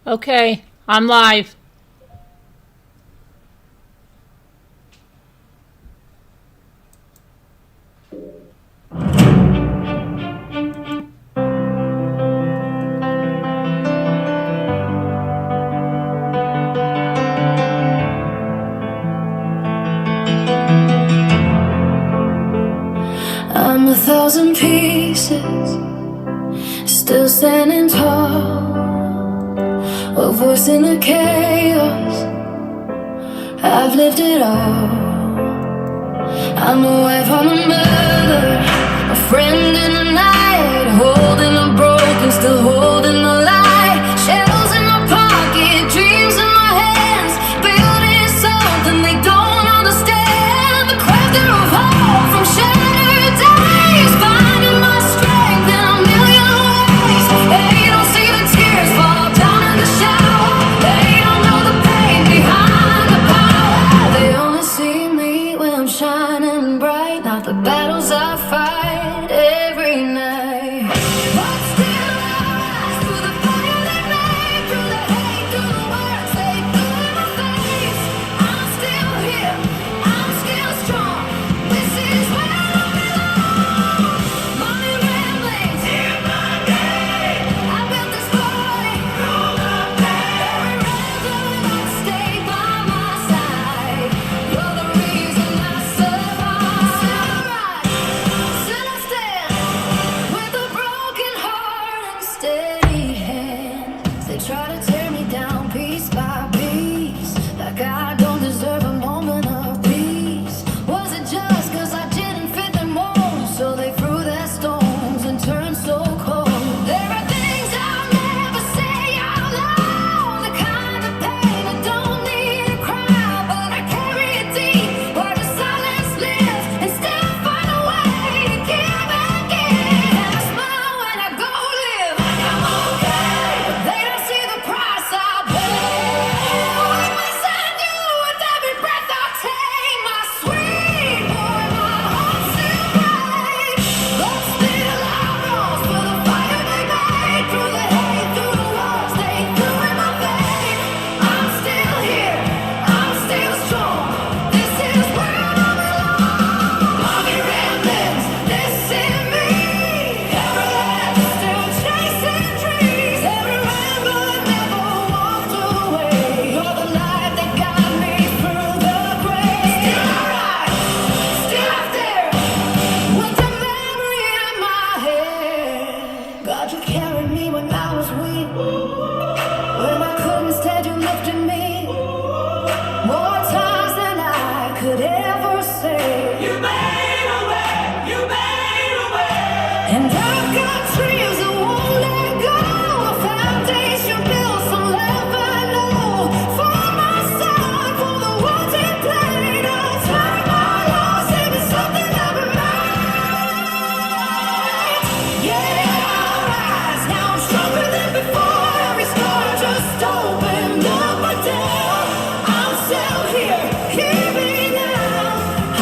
Okay, I'm live. I'm 1,000 pieces, still standing tall, a voice in the chaos. I've lived it all. I'm a wife, I'm a mother, a friend in the night, holding the broken, still holding the light. Shells in my pocket, dreams in my hands, building something they don't understand. The crafter of hope from shattered days, finding my strength in a million ways. They don't see the tears fall down in the shower. They don't know the pain behind the power. They only see me when I'm shining bright, not the battles I fight every night. But still I rise through the fire they made, through the hate, through the words they threw in my face. I'm still here, I'm still strong. This is where I belong. Money ramblings in my name. I built this boy through the pain. Every rhythm I stay by my side. You're the reason I survive. Still I rise, still I stand, with a broken heart and steady hands. They try to tear me down piece by piece, like I don't deserve a moment of peace. Was it just 'cause I didn't fit their mold? So they threw their stones and turned so cold. There are things I'll never say out loud, the kind of pain I don't need to cry, but I carry it deep where the silence lives, and still find a way to give and give. And I smile when I go live like I'm okay, but they don't see the price I pay. I miss you with every breath I take, my sweet boy, my heart still breaks. But still I rose for the fire they made, through the hate, through the walls they threw in my veins. I'm still here, I'm still strong. This is where I belong. Mommy ramblings, this is me. Every left still chasing dreams. Every ramble never walked away. You're the light that got me through the grave. Still I rise, still out there, with your memory in my head. God, you carried me when I was weak. When I couldn't stand, you lifted me. More times than I could ever say. You made a way, you made a way. And I've got dreams that won't let go. A foundation built so never know. For my son, for the words he played, I'll turn my loss into something I've made. Yeah, I rise, now I'm stronger than before. Every scar just opened up a door. I'm still here, hear me now.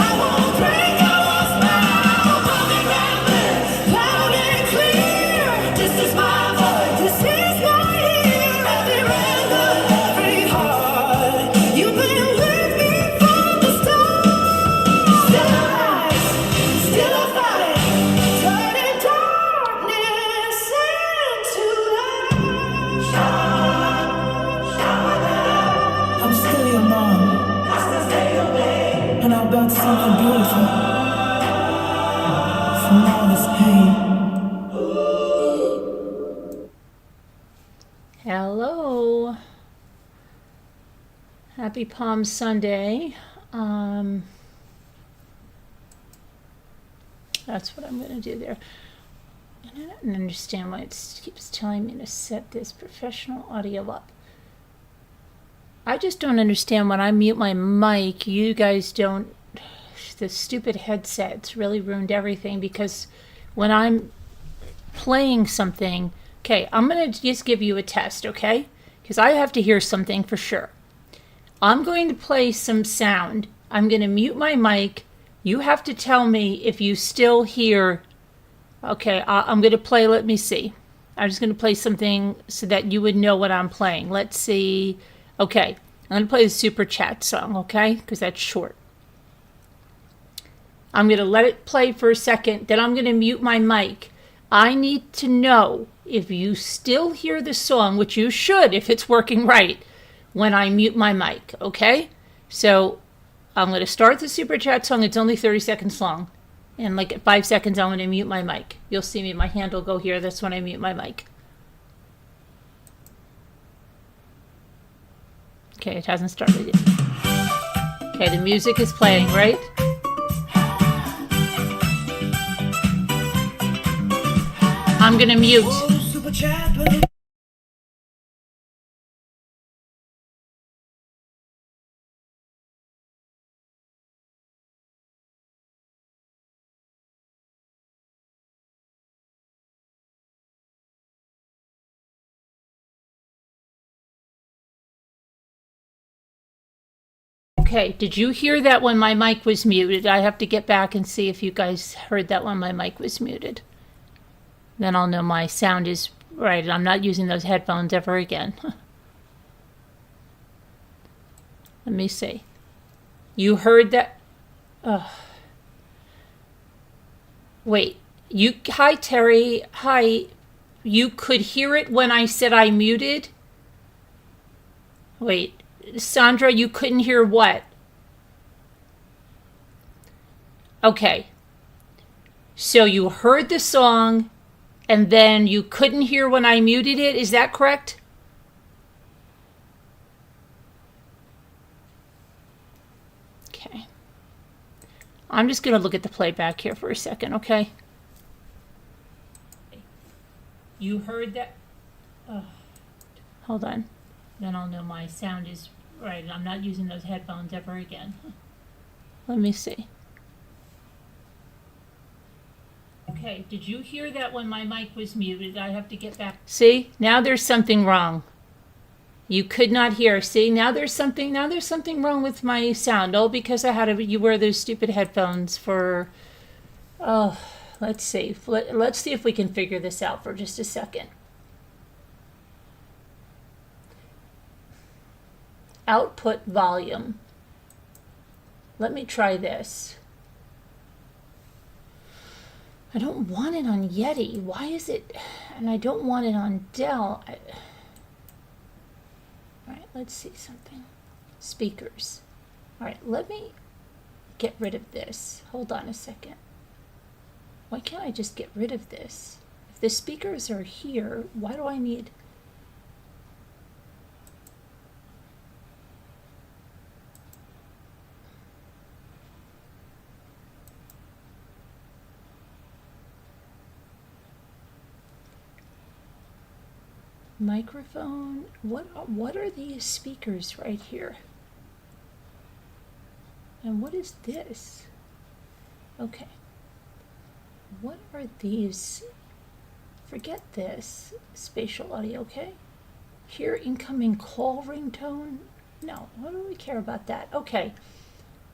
I won't break, I won't smile. Mommy rambling, loud and clear. This is my voice, this is my ear. Every rhythm, every heart. You've been with me from the start. Still I rise, still I fight, turning darkness into light. I'm still your mom, and I'll build something beautiful from all this pain. Hello. Happy Palm Sunday. That's what I'm going to do there. And I don't understand why it keeps telling me to set this professional audio up. I just don't understand when I mute my mic, you guys don't. The stupid headset's really ruined everything, because when I'm playing something, okay, I'm going to just give you a test, okay? Because I have to hear something for sure. I'm going to play some sound. I'm going to mute my mic. You have to tell me if you still hear. Okay, I'm going to play, let me see. I'm just going to play something so that you would know what I'm playing. Let's see. Okay, I'm going to play the Super Chat song, okay? Because that's short. I'm going to let it play for a second. Then I'm going to mute my mic. I need to know if you still hear the song, which you should if it's working right, when I mute my mic, okay? So I'm going to start the Super Chat song. It's only 30 seconds long. And like at 5 seconds, I'm going to mute my mic. You'll see me, my hand will go here. That's when I mute my mic. Okay, it hasn't started yet. Okay, the music is playing, right? I'm going to mute. Okay, did you hear that when my mic was muted? I have to get back and see if you guys heard that when my mic was muted. Then I'll know my sound is right and I'm not using those headphones ever again. Let me see. You heard that? Wait, hi Terry, hi. You could hear it when I said I muted? Wait. Sandra, you couldn't hear what? Okay. So you heard the song and then you couldn't hear when I muted it. Is that correct? Okay. I'm just going to look at the playback here for a second, okay? You heard that? Hold on. Then I'll know my sound is right. I'm not using those headphones ever again. Let me see. Okay, did you hear that when my mic was muted? I have to get back. See, now there's something wrong. You could not hear. See, now there's something wrong with my sound. Oh, because you wear those stupid headphones for, oh, let's see. Let's see if we can figure this out for just a second. Output volume. Let me try this. I don't want it on Yeti. Why is it? And I don't want it on Dell. All right, let's see something. Speakers. All right, let me get rid of this. Hold on a second. Why can't I just get rid of this? If the speakers are here, why do I need... Microphone. What are these speakers right here? And what is this? Okay. What are these? Forget this. Spatial audio, okay? Hear incoming call ringtone? No, what do we care about that? Okay.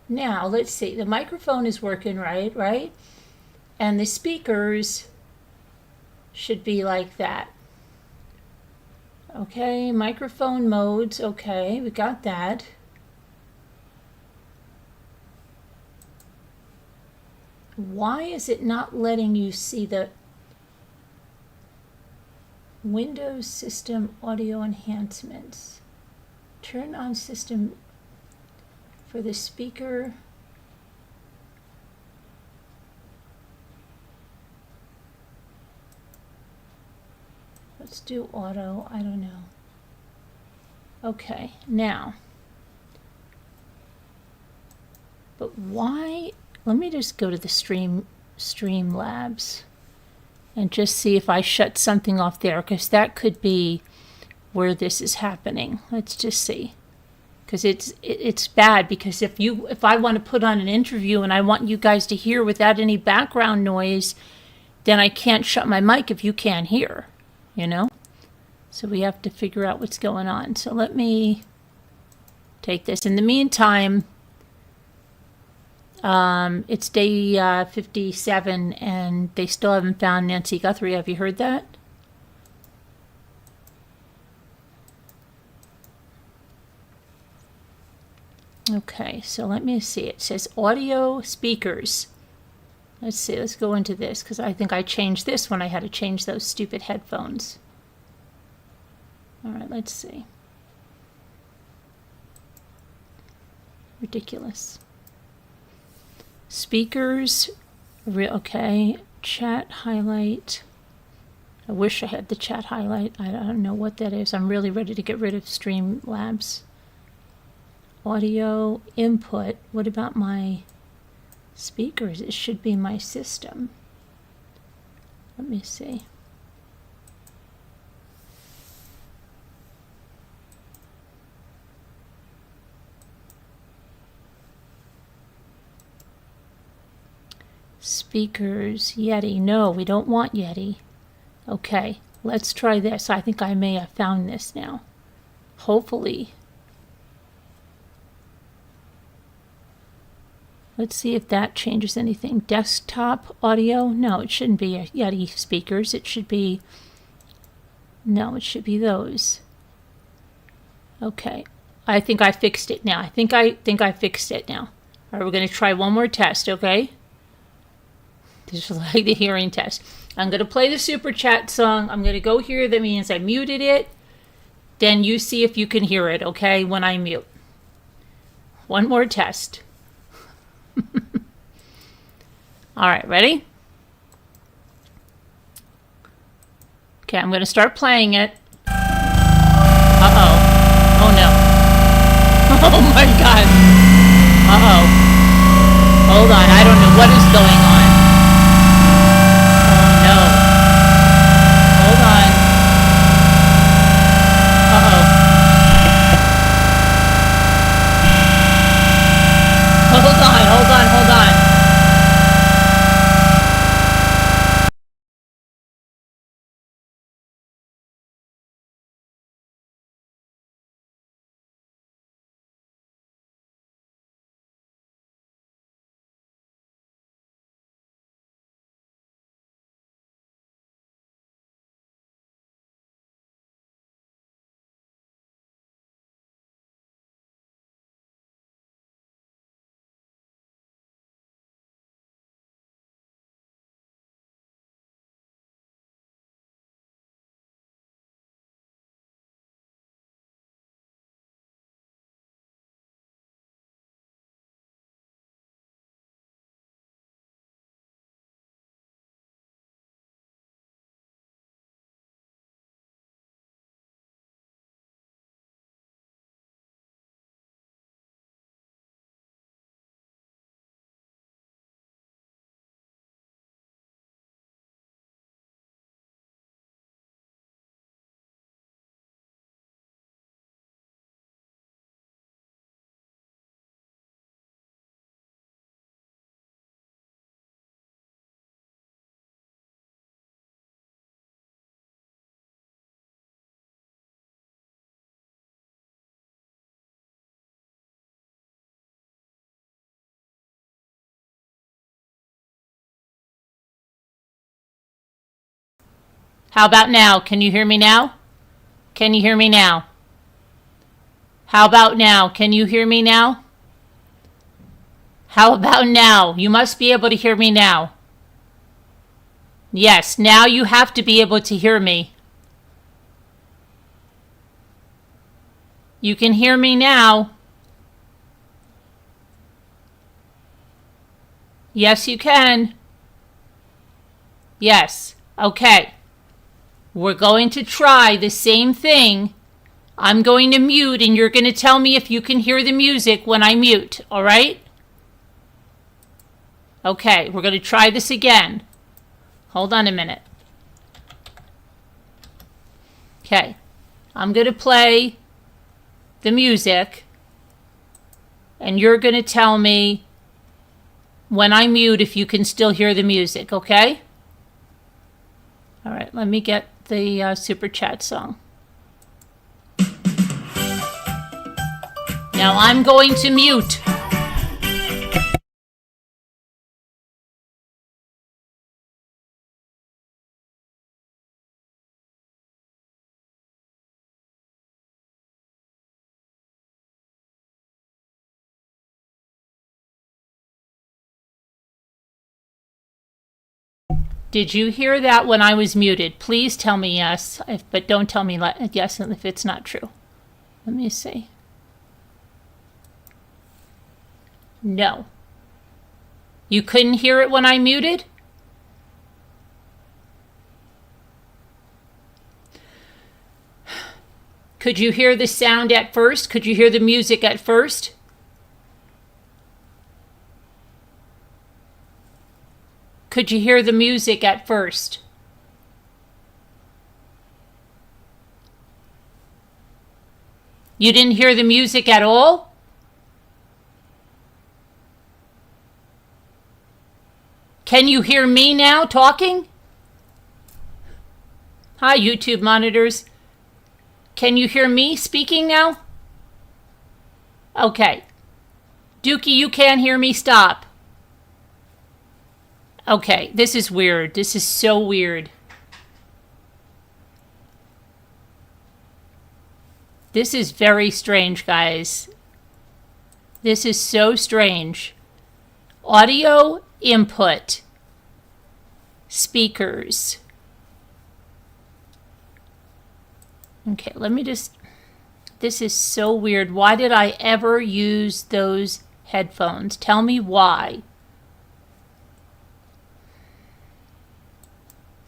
Now, let's see. The microphone is working right? And the speakers should be like that. Okay, microphone modes. Okay, we got that. Why is it not letting you see the Windows System Audio Enhancements? Turn on system for the speaker. Let's do auto. I don't know. Okay, now. But why? Let me just go to the Streamlabs and just see if I shut something off there, because that could be where this is happening. Let's just see. Because it's bad, because if I want to put on an interview and I want you guys to hear without any background noise, then I can't shut my mic if you can't hear. You know? So we have to figure out what's going on. So let me take this. In the meantime, it's day 57 and they still haven't found Nancy Guthrie. Have you heard that? Okay, so let me see. It says audio speakers. Let's see, let's go into this because I think I changed this when I had to change those stupid headphones. All right, let's see. Ridiculous. Speakers, okay, chat highlight. I wish I had the chat highlight. I don't know what that is. I'm really ready to get rid of Streamlabs. Audio input. What about my speakers? It should be my system. Let me see. Speakers, Yeti. No, we don't want Yeti. Okay, let's try this. I think I may have found this now. Hopefully. Let's see if that changes anything. Desktop audio? No, it shouldn't be a Yeti speakers. It should be... No, it should be those. Okay. I think I fixed it now. I think I fixed it now. All right, we're going to try one more test, okay? This is like the hearing test. I'm going to play the super chat song. I'm going to go here. That means I muted it. Then you see if you can hear it, okay, when I mute. One more test. All right, ready? Okay, I'm going to start playing it. Uh-oh. Oh, no. Oh, my God. Uh-oh. Hold on. I don't know what is going on. Oh, no. Hold on. Uh-oh. Hold on, hold on, hold on. How about now? Can you hear me now? Can you hear me now? How about now? Can you hear me now? How about now? You must be able to hear me now. Yes, now you have to be able to hear me. You can hear me now. Yes, you can. Yes. Okay. We're going to try the same thing. I'm going to mute and you're going to tell me if you can hear the music when I mute, all right? Okay, we're going to try this again. Hold on a minute. Okay, I'm going to play the music and you're going to tell me when I mute if you can still hear the music, okay? All right, let me get the super chat song. Now I'm going to mute. Did you hear that when I was muted? Please tell me yes, but don't tell me yes if it's not true. Let me see. No. You couldn't hear it when I muted? Could you hear the sound at first? Could you hear the music at first? Could you hear the music at first? You didn't hear the music at all? Can you hear me now talking? Hi, YouTube monitors. Can you hear me speaking now? Okay. Dookie, you can't hear me. Stop. Okay, this is weird. This is so weird. This is very strange, guys. This is so strange. Audio input. Speakers. Okay, let me just... This is so weird. Why did I ever use those headphones? Tell me why.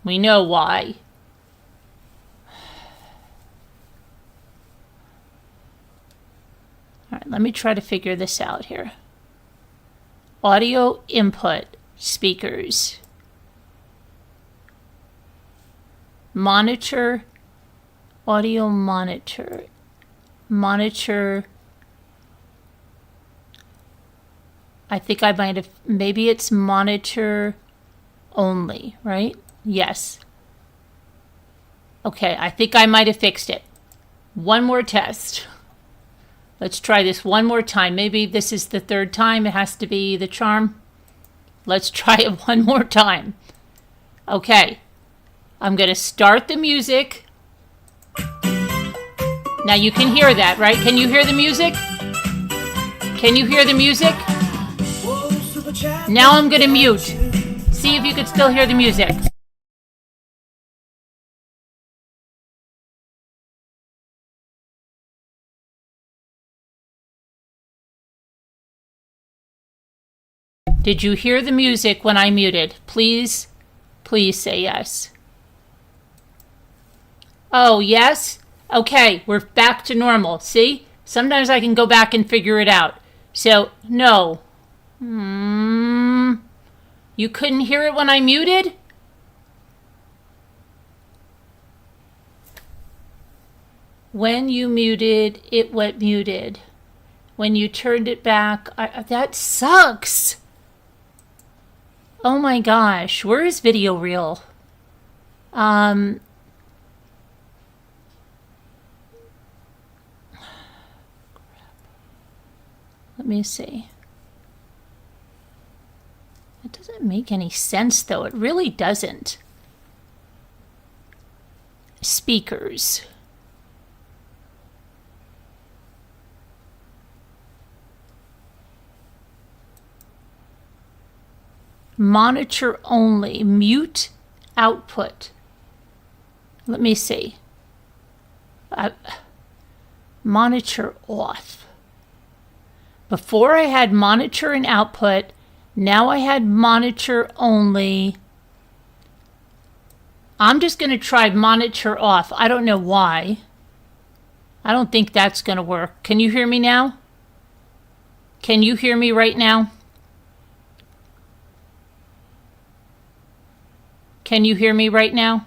We know why. All right, let me try to figure this out here. Audio input, speakers. Monitor, audio monitor. Monitor. I think I might have, maybe it's monitor only, right? Yes. Okay, I think I might have fixed it. One more test. Let's try this one more time. Maybe this is the third time. It has to be the charm. Let's try it one more time. Okay. I'm going to start the music. Now you can hear that, right? Can you hear the music? Can you hear the music? Now I'm going to mute. See if you can still hear the music. Did you hear the music when I muted? Please, please say yes. Oh, yes? Okay, we're back to normal. See? Sometimes I can go back and figure it out. So, no. You couldn't hear it when I muted? When you muted, it went muted. When you turned it back, that sucks. Oh my gosh, where is video reel? Let me see. It doesn't make any sense though. It really doesn't. Speakers. Monitor only. Mute output. Let me see. Monitor off. Before I had monitor and output. Now I had monitor only. I'm just going to try monitor off. I don't know why. I don't think that's going to work. Can you hear me now? Can you hear me right now? Can you hear me right now?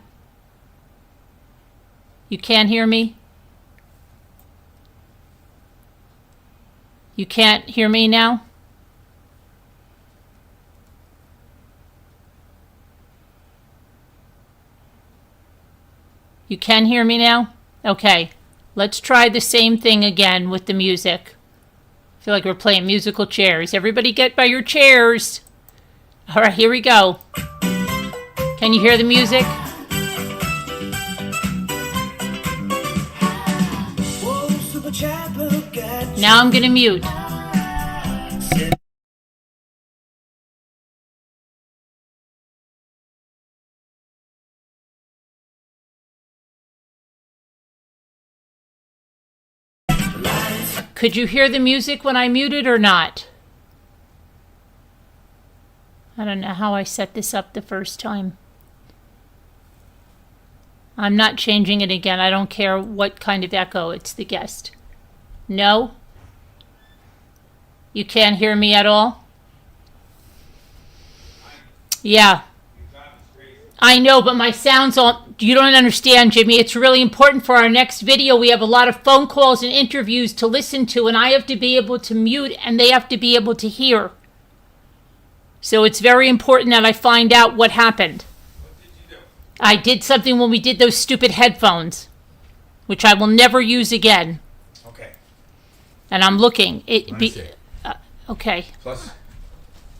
You can't hear me? You can't hear me now? You can hear me now? Okay, let's try the same thing again with the music. I feel like we're playing musical chairs. Everybody get by your chairs. All right, here we go. Can you hear the music? Now I'm going to mute. Could you hear the music when I muted or not? I don't know how I set this up the first time. I'm not changing it again. I don't care what kind of echo. It's the guest. No? You can't hear me at all? Yeah. I know, but my sound's all... You don't understand, Jimmy. It's really important for our next video. We have a lot of phone calls and interviews to listen to, and I have to be able to mute, and they have to be able to hear. So it's very important that I find out what happened. What did you do? I did something when we did those stupid headphones, which I will never use again. Okay. And I'm looking. Let me see. Okay. Plus.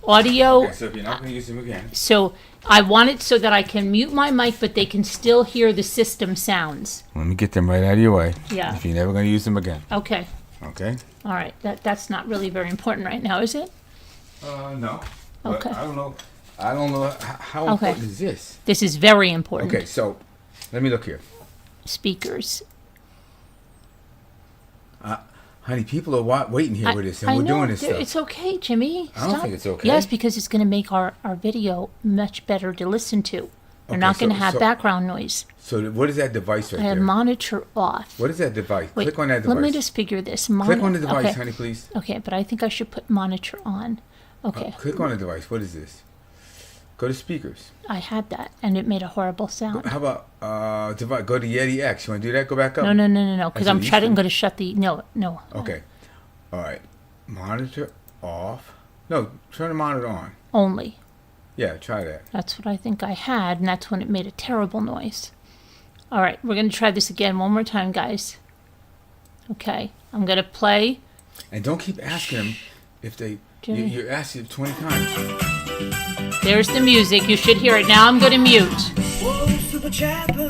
Audio. Okay, so if you're not going to use them again. So I want it so that I can mute my mic, but they can still hear the system sounds. Let me get them right out of your way. Yeah. If you're never going to use them again. Okay. Okay? All right. That's not really very important right now, is it? No. But Okay. I don't know. How Okay. important is this? This is very important. Okay, so let me look here. Speakers. Honey, people are waiting here with us, and I we're know, doing this stuff. It's okay, Jimmy. I don't Stop. think it's okay. Yes, because it's going to make our video much better to listen to. We're Okay, not going to so- have so- background noise. So what is that device right I have there? monitor off. What is that device? Wait, Click on that device. let me just figure this. Click on the device, okay. honey, please. Okay, but I think I should put monitor on. Okay. Click on the device. What is this? Go to speakers. I had that, and it made a horrible sound. How about device? Go to Yeti X. You want to do that? Go back up. No, because That's I'm what you trying. said. I'm going to shut the. No. Okay. All right. Monitor off. No, turn the monitor on. Only. Yeah, try that. That's what I think I had, and that's when it made a terrible noise. All right, we're going to try this again one more time, guys. Okay, I'm going to play. And don't keep asking them if they. Jimmy. You're asking 20 times. There's the music. You should hear it. Now I'm going to mute. Whoa, super chapper.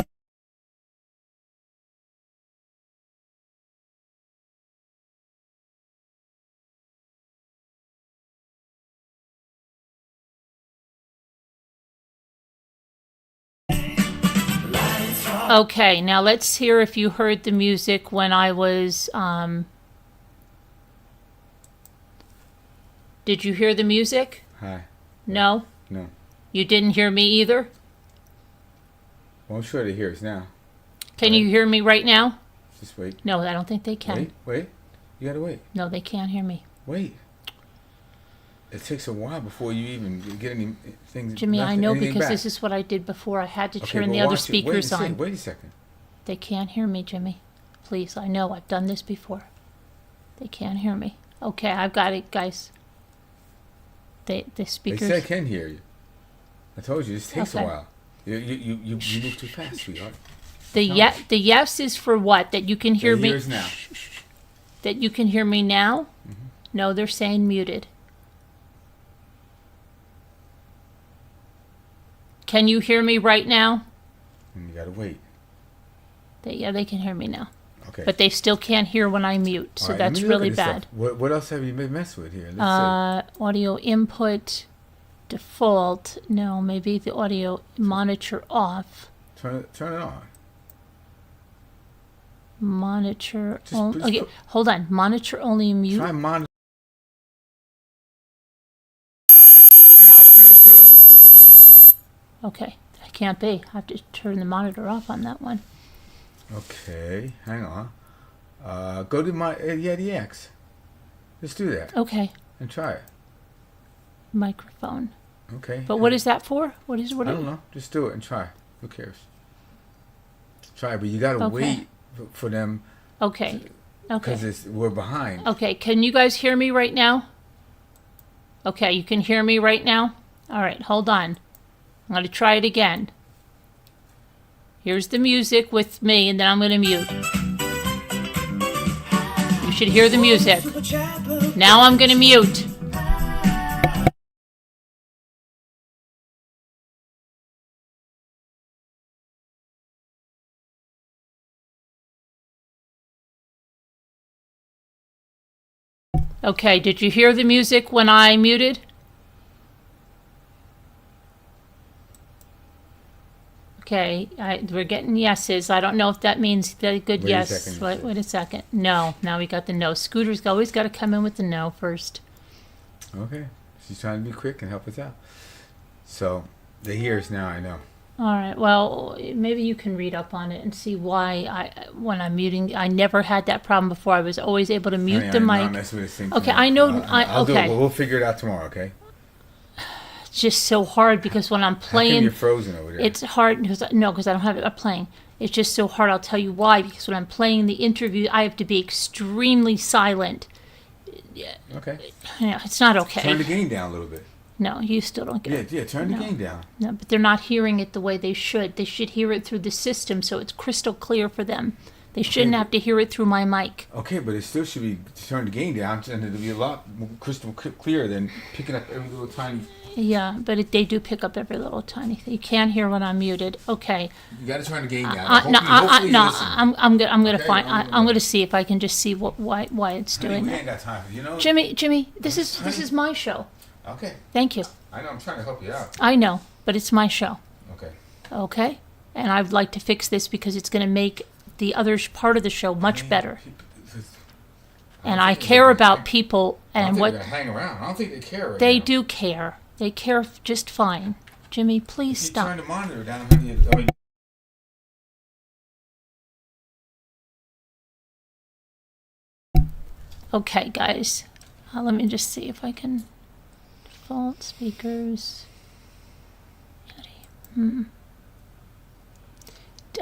Okay, now let's hear if you heard the music when I was. Did you hear the music? Hi. No? No. You didn't hear me either? Well, I'm sure they hear us now. Can you hear me right now? Just wait. No, I don't think they can. Wait. You gotta wait. No, they can't hear me. Wait. It takes a while before you even get anything. Jimmy, I know anything because back. this is what I did before. I had to Okay, turn but the other watch it. speakers on. Wait a second. They can't hear me, Jimmy. Please, I know. I've done this before. They can't hear me. Okay, I've got it, guys. The They speakers. said can hear you. I told you this takes Okay. a while. You move too fast, sweetheart. The yes is for what? That you can hear They me. hear us now. That you can hear me now? No, they're saying muted. Can you hear me right now? And you gotta wait. They can hear me now. Okay. But they still can't hear when I mute, All so right, let that's me look really at this bad. stuff. What else have you been messed with here? Let's see. Audio input default. No, maybe the audio monitor off. Turn it on. Monitor Just only. Okay, put- hold on. Monitor only mute. Try monitor. Okay, I can't be. I have to turn the monitor off on that one. Okay, hang on. Go to my Yeti X. Just do that Okay, and try it. microphone. Okay. But what is that for? What I don't know. Just do it and try. Who cares? Try it, but you gotta Okay. wait for them Okay, because okay, we're behind. okay. Can you guys hear me right now? Okay, you can hear me right now? All right, hold on. I'm going to try it again. Here's the music with me, and then I'm going to mute. You should hear the music. Super chapper. Now I'm going to mute. Okay, did you hear the music when I muted? Okay, we're getting yeses. I don't know if that means a good Wait a yes. second, Wait a second. No, now we got the no. Scooter's always got to come in with the no first. Okay. She's trying to be quick and help us out. So, the here's now, I know. All right. Well, maybe you can read up on it and see why when I'm muting, I never had that problem before. I was always able to mute the I'm mic. not messing with this thing Okay, tonight. I know. I'll do it. Okay, We'll figure it out tomorrow, okay? it's just so hard because when I'm How come playing, you're frozen over there? it's hard because I don't have it playing. It's just so hard. I'll tell you why. Because when I'm playing the interview, I have to be extremely silent. Okay. Yeah, it's not okay. Turn the gain down a little bit. No, you still don't get it. Yeah, turn the gain down. No, but they're not hearing it the way they should. They should hear it through the system so it's crystal clear for them. They shouldn't have to hear it through my mic. Okay, but it still should be turn the gain down, and it'll be a lot more crystal clear than picking up every little tiny. Yeah, but they do pick up every little tiny thing. You can't hear when I'm muted. Okay. You got to turn the gain down. I'm gonna Okay, find. I'm I'm gonna see if I can just see why it's Honey, doing we that. ain't got time for you know. Jimmy, this is my show. Okay, Thank you. I know. I'm trying to help you out. I know, but it's my show. Okay. Okay, and I'd like to fix this because it's gonna make the other part of the show much better. And I care about people and what They're gonna hang around. I don't think they care. Right they now. do care. They care just fine. Jimmy, please If you stop. turn the monitor down, honey, Okay, guys. Let me just see if I can. Default speakers. I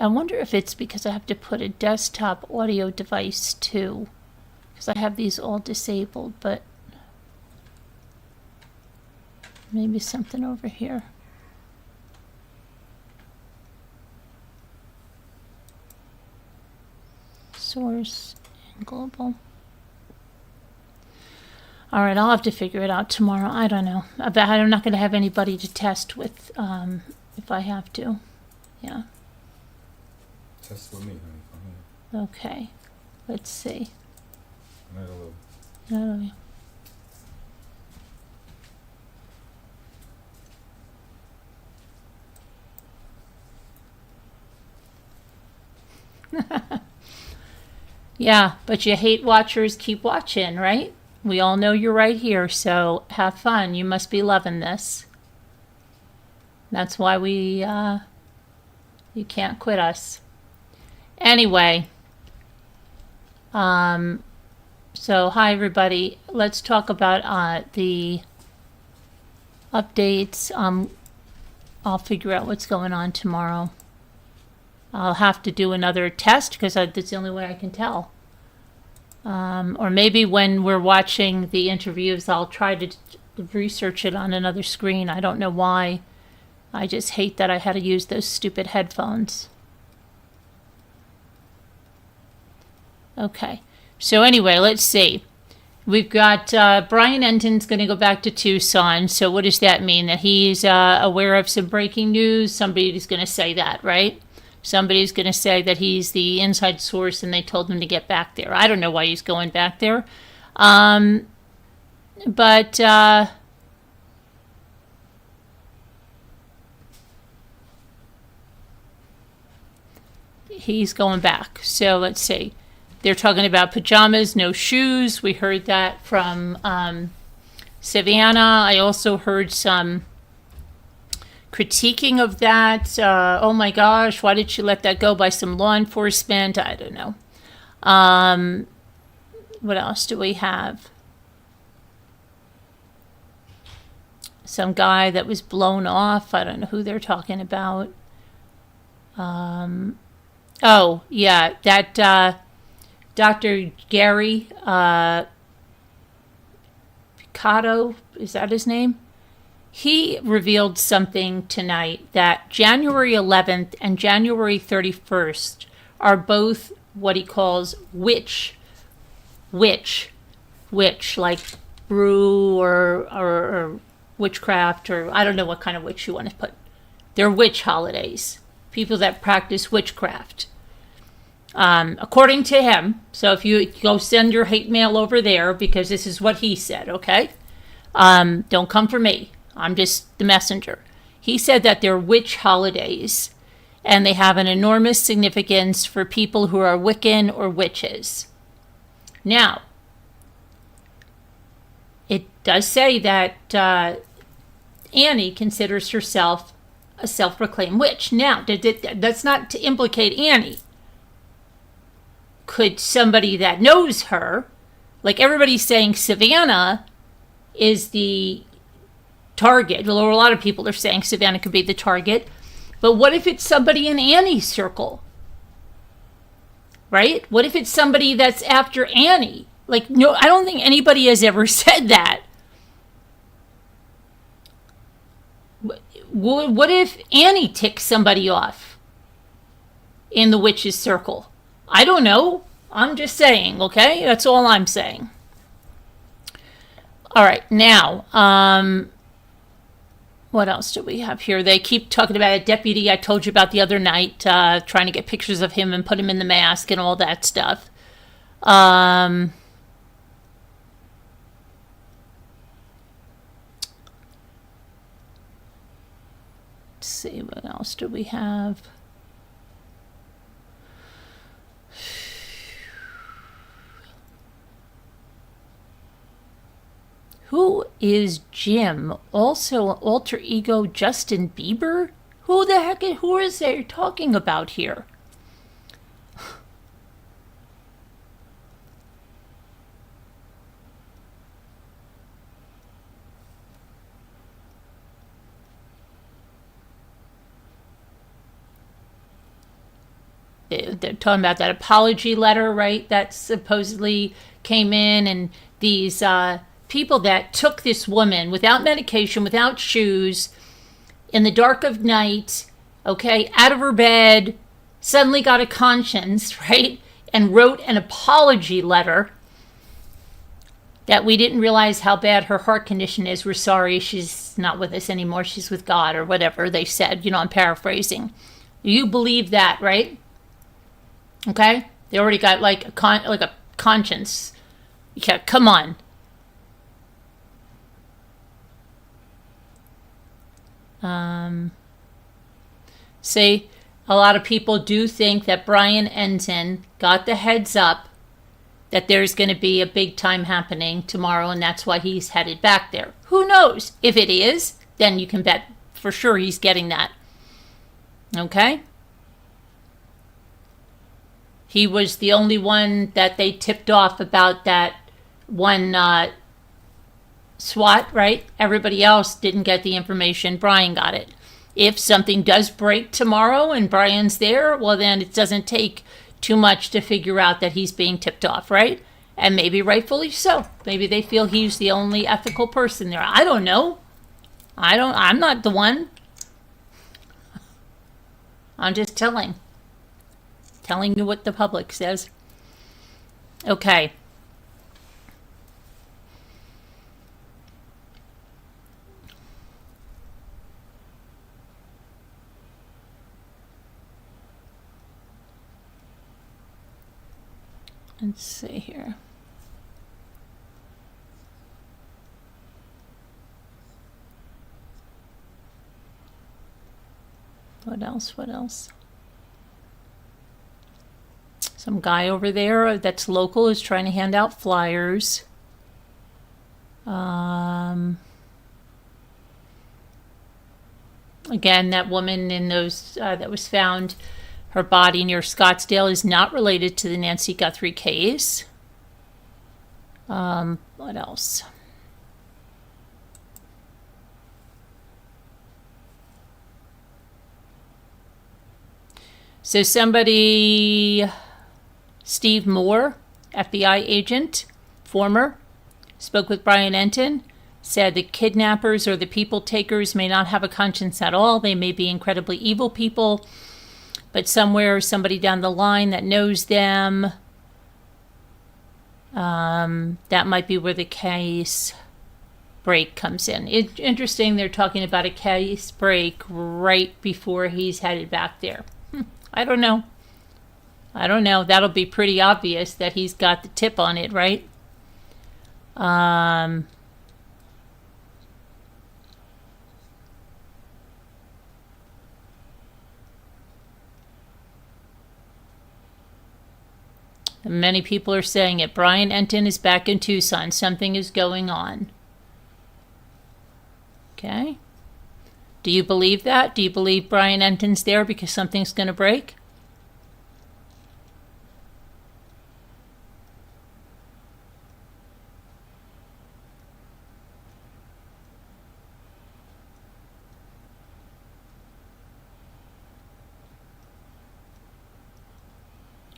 wonder if it's because I have to put a desktop audio device too. Because I have these all disabled, but maybe something over here. Source and global. All right, I'll have to figure it out tomorrow. I don't know. I'm not going to have anybody to test with if I have to. Yeah. Test with me, honey. Okay. Let's see. I'm at a little. Oh, yeah. Yeah, but you hate watchers keep watching, right? We all know you're right here, so have fun. You must be loving this. That's why you can't quit us. Anyway, so hi everybody. Let's talk about the updates. I'll figure out what's going on tomorrow. I'll have to do another test because that's the only way I can tell. Or maybe when we're watching the interviews, I'll try to research it on another screen. I don't know why. I just hate that I had to use those stupid headphones. Okay. So anyway, let's see. We've got Brian Enton's going to go back to Tucson. So what does that mean? That he's aware of some breaking news? Somebody's going to say that, right? Somebody's going to say that he's the inside source and they told him to get back there. I don't know why he's going back there. But he's going back. So let's see. They're talking about pajamas, no shoes. We heard that from Savannah. I also heard some critiquing of that. Oh my gosh, why did she let that go by some law enforcement? I don't know. What else do we have? Some guy that was blown off. I don't know who they're talking about. Oh, yeah, that Dr. Gary Picotto, is that his name? He revealed something tonight that January 11th and January 31st are both what he calls witch, like brew or witchcraft, or I don't know what kind of witch you want to put. They're witch holidays, people that practice witchcraft. According to him, so if you go send your hate mail over there, because this is what he said, okay? Don't come for me. I'm just the messenger. He said that they're witch holidays, and they have an enormous significance for people who are Wiccan or witches. Now, it does say that Annie considers herself a self-proclaimed witch. Now, that's not to implicate Annie. Could somebody that knows her, like everybody's saying Savannah is the target, well, a lot of people are saying Savannah could be the target, but what if it's somebody in Annie's circle? Right? What if it's somebody that's after Annie? Like, no, I don't think anybody has ever said that. What if Annie ticks somebody off in the witch's circle? I don't know. I'm just saying, okay? That's all I'm saying. All right, now, what else do we have here? They keep talking about a deputy I told you about the other night, trying to get pictures of him and put him in the mask and all that stuff. Let's see, what else do we have? Who is Jim? Also alter ego Justin Bieber? Who the heck, who is they talking about here? They're talking about that apology letter, right? That supposedly came in, and these people that took this woman without medication, without shoes, in the dark of night, okay, out of her bed, suddenly got a conscience, right? And wrote an apology letter that we didn't realize how bad her heart condition is. We're sorry, she's not with us anymore. She's with God, or whatever they said. You know, I'm paraphrasing. You believe that, right? Okay? They already got like a conscience. Yeah, come on. See, a lot of people do think that Brian Ensign got the heads up that there's going to be a big time happening tomorrow, and that's why he's headed back there. Who knows? If it is, then you can bet for sure he's getting that. Okay? He was the only one that they tipped off about that one SWAT, right? Everybody else didn't get the information. Brian got it. If something does break tomorrow and Brian's there, well, then it doesn't take too much to figure out that he's being tipped off, right? And maybe rightfully so. Maybe they feel he's the only ethical person there. I don't know. I'm not the one. I'm just telling you what the public says. Okay. Let's see here. What else? Some guy over there that's local is trying to hand out flyers. Again, that woman in those that was found, her body near Scottsdale, is not related to the Nancy Guthrie case. What else? So somebody, Steve Moore, FBI agent, former, spoke with Brian Ensign, said the kidnappers or the people takers may not have a conscience at all. They may be incredibly evil people, but somewhere, somebody down the line that knows them, that might be where the case break comes in. It's interesting they're talking about a case break right before he's headed back there. I don't know. That'll be pretty obvious that he's got the tip on it, right? Many people are saying it. Brian Enton is back in Tucson. Something is going on. Okay. Do you believe that? Do you believe Brian Enton's there because something's going to break?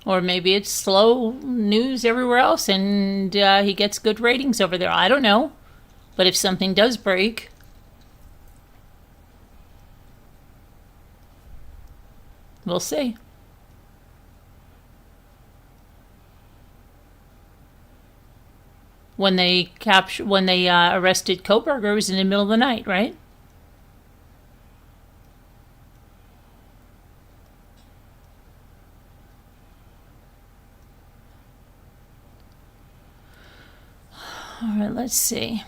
Or maybe it's slow news everywhere else and he gets good ratings over there. I don't know. But if something does break, we'll see. When they arrested Koberger, it was in the middle of the night, right? All right, let's see.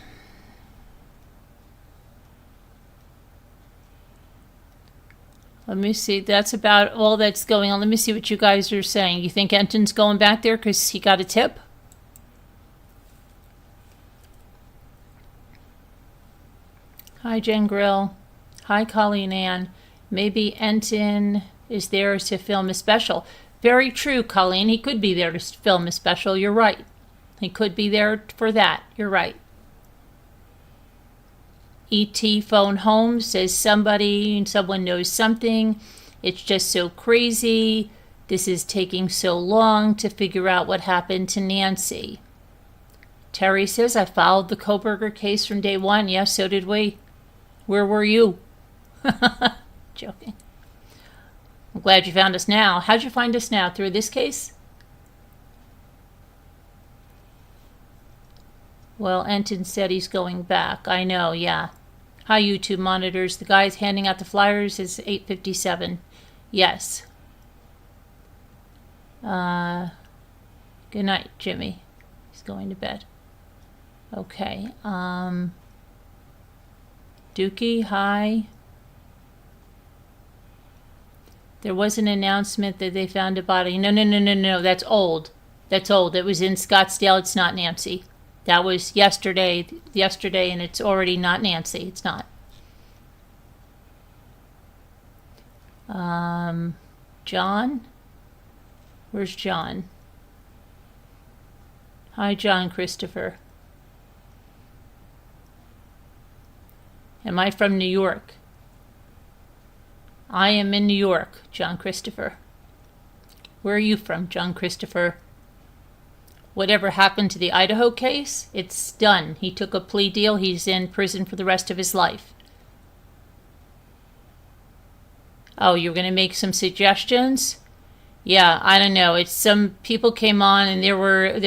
Let me see. That's about all that's going on. Let me see what you guys are saying. You think Enton's going back there because he got a tip? Hi, Jen Grill. Hi, Colleen Ann. Maybe Enton is there to film a special. Very true, Colleen. He could be there to film a special. You're right. He could be there for that. You're right. E.T. Phone Home says someone knows something. It's just so crazy. This is taking so long to figure out what happened to Nancy. Terry says, I followed the Koberger case from day one. Yes, so did we. Where were you? Joking. I'm glad you found us now. How'd you find us now? Through this case? Well, Enton said he's going back. I know, yeah. Hi, YouTube monitors. The guy's handing out the flyers is 8:57. Yes. Good night, Jimmy. He's going to bed. Okay. Dookie, hi. There was an announcement that they found a body. No. That's old. That's old. It was in Scottsdale. It's not Nancy. That was yesterday, and it's already not Nancy. It's not. John? Where's John? Hi, John Christopher. Am I from New York? I am in New York, John Christopher. Where are you from, John Christopher? Whatever happened to the Idaho case, it's done. He took a plea deal. He's in prison for the rest of his life. Oh, you're going to make some suggestions? Yeah, I don't know. It's some people came on and there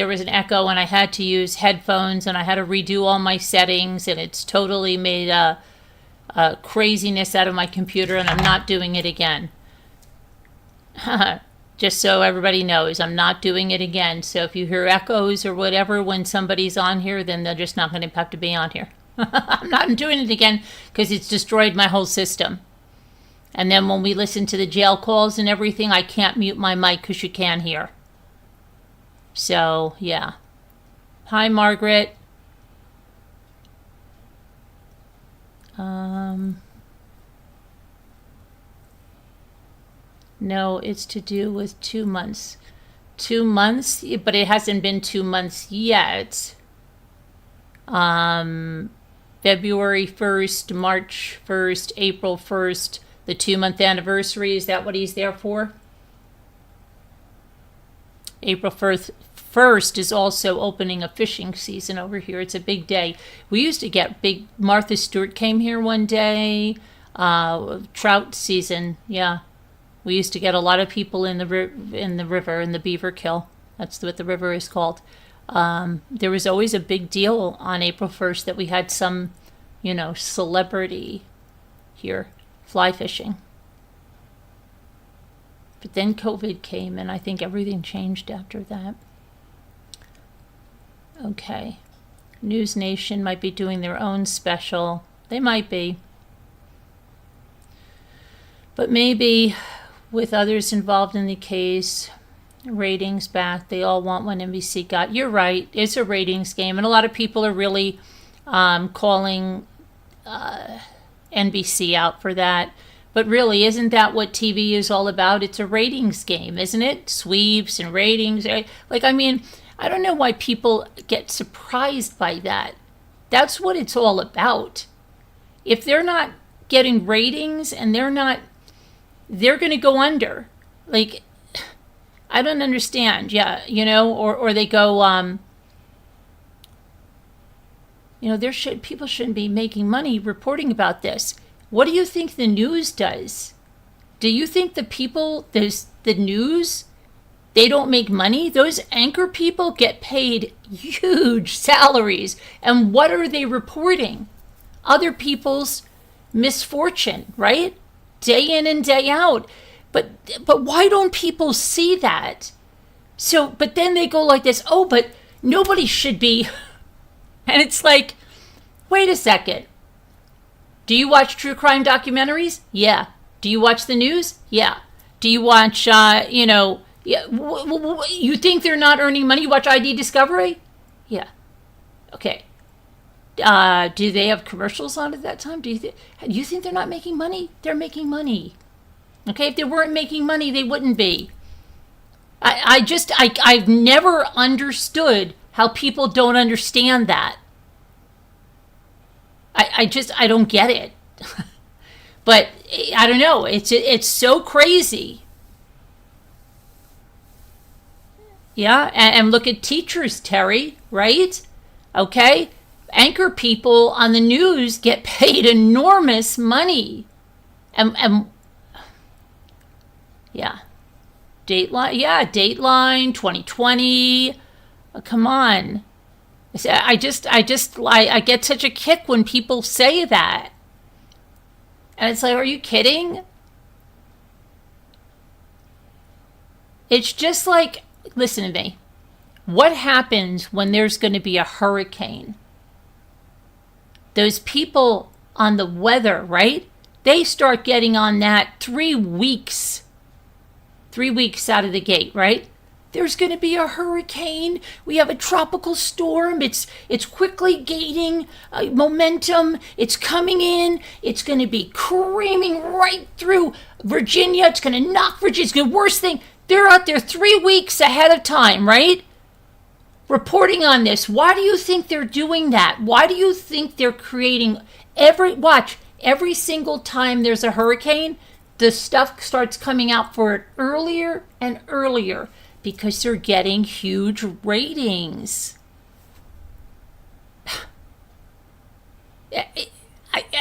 was an echo and I had to use headphones and I had to redo all my settings and it's totally made a craziness out of my computer and I'm not doing it again. Just so everybody knows, I'm not doing it again. So if you hear echoes or whatever when somebody's on here, then they're just not going to have to be on here. I'm not doing it again because it's destroyed my whole system. And then when we listen to the jail calls and everything, I can't mute my mic because you can't hear. So, yeah. Hi, Margaret. No, it's to do with 2 months. 2 months? But it hasn't been 2 months yet. February 1st, March 1st, April 1st, the 2-month anniversary. Is that what he's there for? April 1st is also opening a fishing season over here. It's a big day. We used to get big. Martha Stewart came here one day. Trout season, yeah. We used to get a lot of people in the river, in the Beaver Kill. That's what the river is called. There was always a big deal on April 1st that we had some, celebrity here fly fishing. But then COVID came, and I think everything changed after that. Okay. News Nation might be doing their own special. They might be. But maybe with others involved in the case, Ratings back. They all want what NBC got. You're right. It's a ratings game. And a lot of people are really calling NBC out for that. But really, isn't that what TV is all about? It's a ratings game, isn't it? Sweeps and ratings. Like, I mean, I don't know why people get surprised by that. That's what it's all about. If they're not getting ratings and they're going to go under. Like, I don't understand. Yeah, or they go, people shouldn't be making money reporting about this. What do you think the news does? Do you think the news, they don't make money? Those anchor people get paid huge salaries. And what are they reporting? Other people's misfortune, right? Day in and day out. But why don't people see that? So, but then they go like this, oh, but nobody should be. And it's like, wait a second. Do you watch true crime documentaries? Yeah. Do you watch the news? Yeah. Do you watch, yeah. You think they're not earning money? You watch ID Discovery? Yeah. Okay. Do they have commercials on at that time? Do you think they're not making money? They're making money. Okay, if they weren't making money, they wouldn't be. I've never understood how people don't understand that. I don't get it. But I don't know. It's so crazy. Yeah, and look at teachers, Terry, right? Okay, anchor people on the news get paid enormous money, and yeah, Dateline, 2020. Come on. I get such a kick when people say that. And it's like, are you kidding? It's just like, listen to me. What happens when there's going to be a hurricane? Those people on the weather, right? They start getting on that 3 weeks. 3 weeks out of the gate, right? There's going to be a hurricane. We have a tropical storm. It's quickly gaining momentum. It's coming in. It's going to be creaming right through Virginia. It's going to knock Virginia. It's the worst thing. They're out there 3 weeks ahead of time, right? Reporting on this. Why do you think they're doing that? Why do you think they're creating every single time there's a hurricane, the stuff starts coming out for it earlier and earlier because they're getting huge ratings.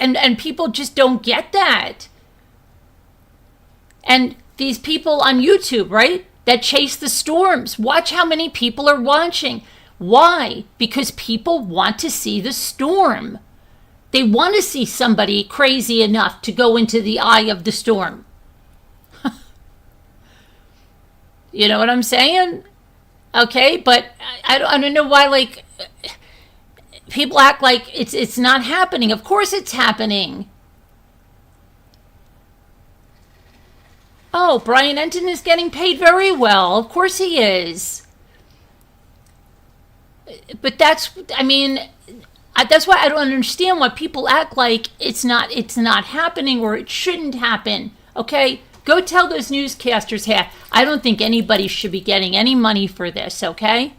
And people just don't get that. And these people on YouTube, right, that chase the storms, watch how many people are watching. Why? Because people want to see the storm. They want to see somebody crazy enough to go into the eye of the storm. You know what I'm saying? Okay, but I don't know why, like, people act like it's not happening. Of course it's happening. Oh, Brian Enton is getting paid very well. Of course he is. But that's why I don't understand why people act like it's not happening or it shouldn't happen. Okay? Go tell those newscasters, hey, I don't think anybody should be getting any money for this, okay?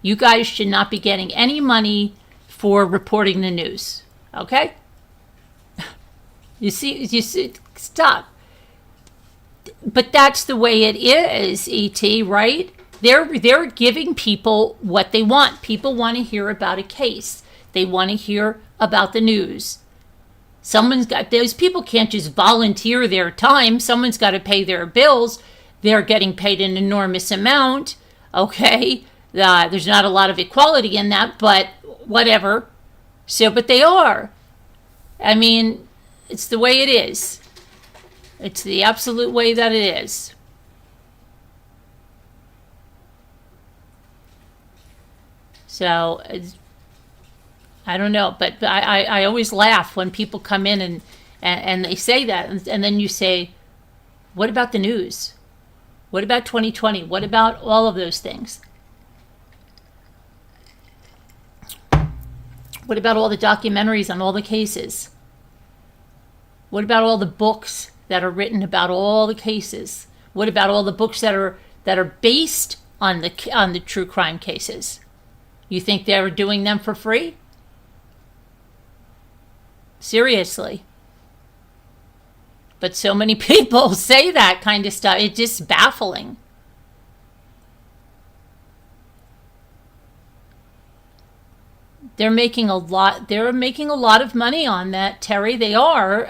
You guys should not be getting any money for reporting the news, okay? You see, stop. But that's the way it is, E.T., right? They're giving people what they want. People want to hear about a case. They want to hear about the news. Those people can't just volunteer their time. Someone's got to pay their bills. They're getting paid an enormous amount. Okay, there's not a lot of equality in that, but whatever. But they are. I mean, it's the way it is. It's the absolute way that it is. So, I don't know, but I always laugh when people come in and they say that, and then you say, what about the news? What about 2020? What about all of those things? What about all the documentaries on all the cases? What about all the books that are written about all the cases? What about all the books that are based on the true crime cases? You think they're doing them for free? Seriously. But so many people say that kind of stuff. It's just baffling. They're making a lot of money on that, Terry. They are.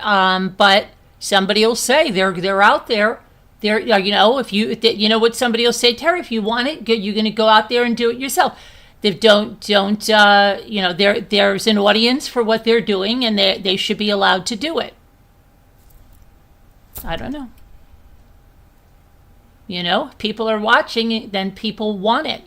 But somebody will say they're out there. They're, if you know what somebody will say, Terry, if you want it, you're going to go out there and do it yourself. They there's an audience for what they're doing, and they should be allowed to do it. I don't know. People are watching it, then people want it.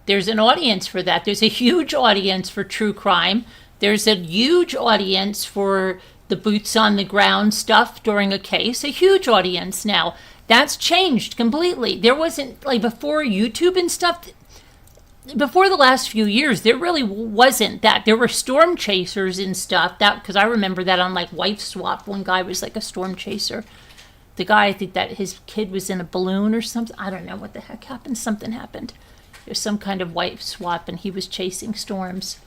There's an audience for that. There's a huge audience for true crime. There's a huge audience for the boots on the ground stuff during a case. A huge audience now. That's changed completely. There wasn't, like, before YouTube and stuff, before the last few years, there really wasn't that. There were storm chasers and stuff, because I remember that on, like, Wife Swap. One guy was like a storm chaser. The guy, I think that his kid was in a balloon or something. I don't know what the heck happened. Something happened. There's some kind of wife swap, and he was chasing storms.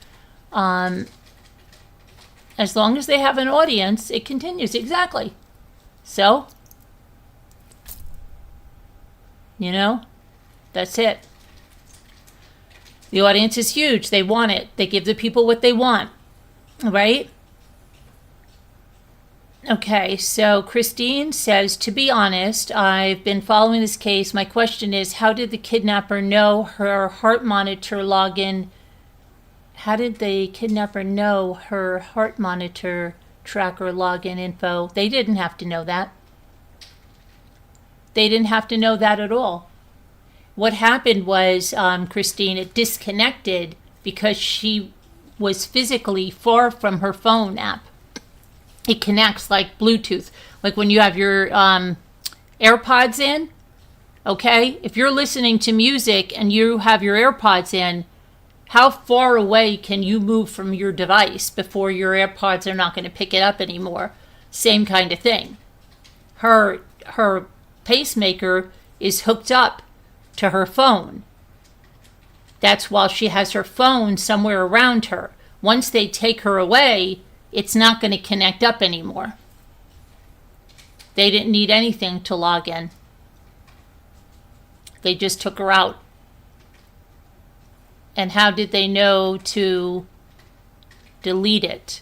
As long as they have an audience, it continues. Exactly. So, that's it. The audience is huge. They want it. They give the people what they want. Right? Okay, so Christine says, to be honest, I've been following this case. My question is, how did the kidnapper know her heart monitor login? How did the kidnapper know her heart monitor tracker login info? They didn't have to know that. They didn't have to know that at all. What happened was, Christine, it disconnected because she was physically far from her phone app. It connects like Bluetooth. Like when you have your AirPods in, okay? If you're listening to music and you have your AirPods in, how far away can you move from your device before your AirPods are not going to pick it up anymore? Same kind of thing. Her pacemaker is hooked up to her phone. That's while she has her phone somewhere around her. Once they take her away, it's not going to connect up anymore. They didn't need anything to log in. They just took her out. And how did they know to delete it?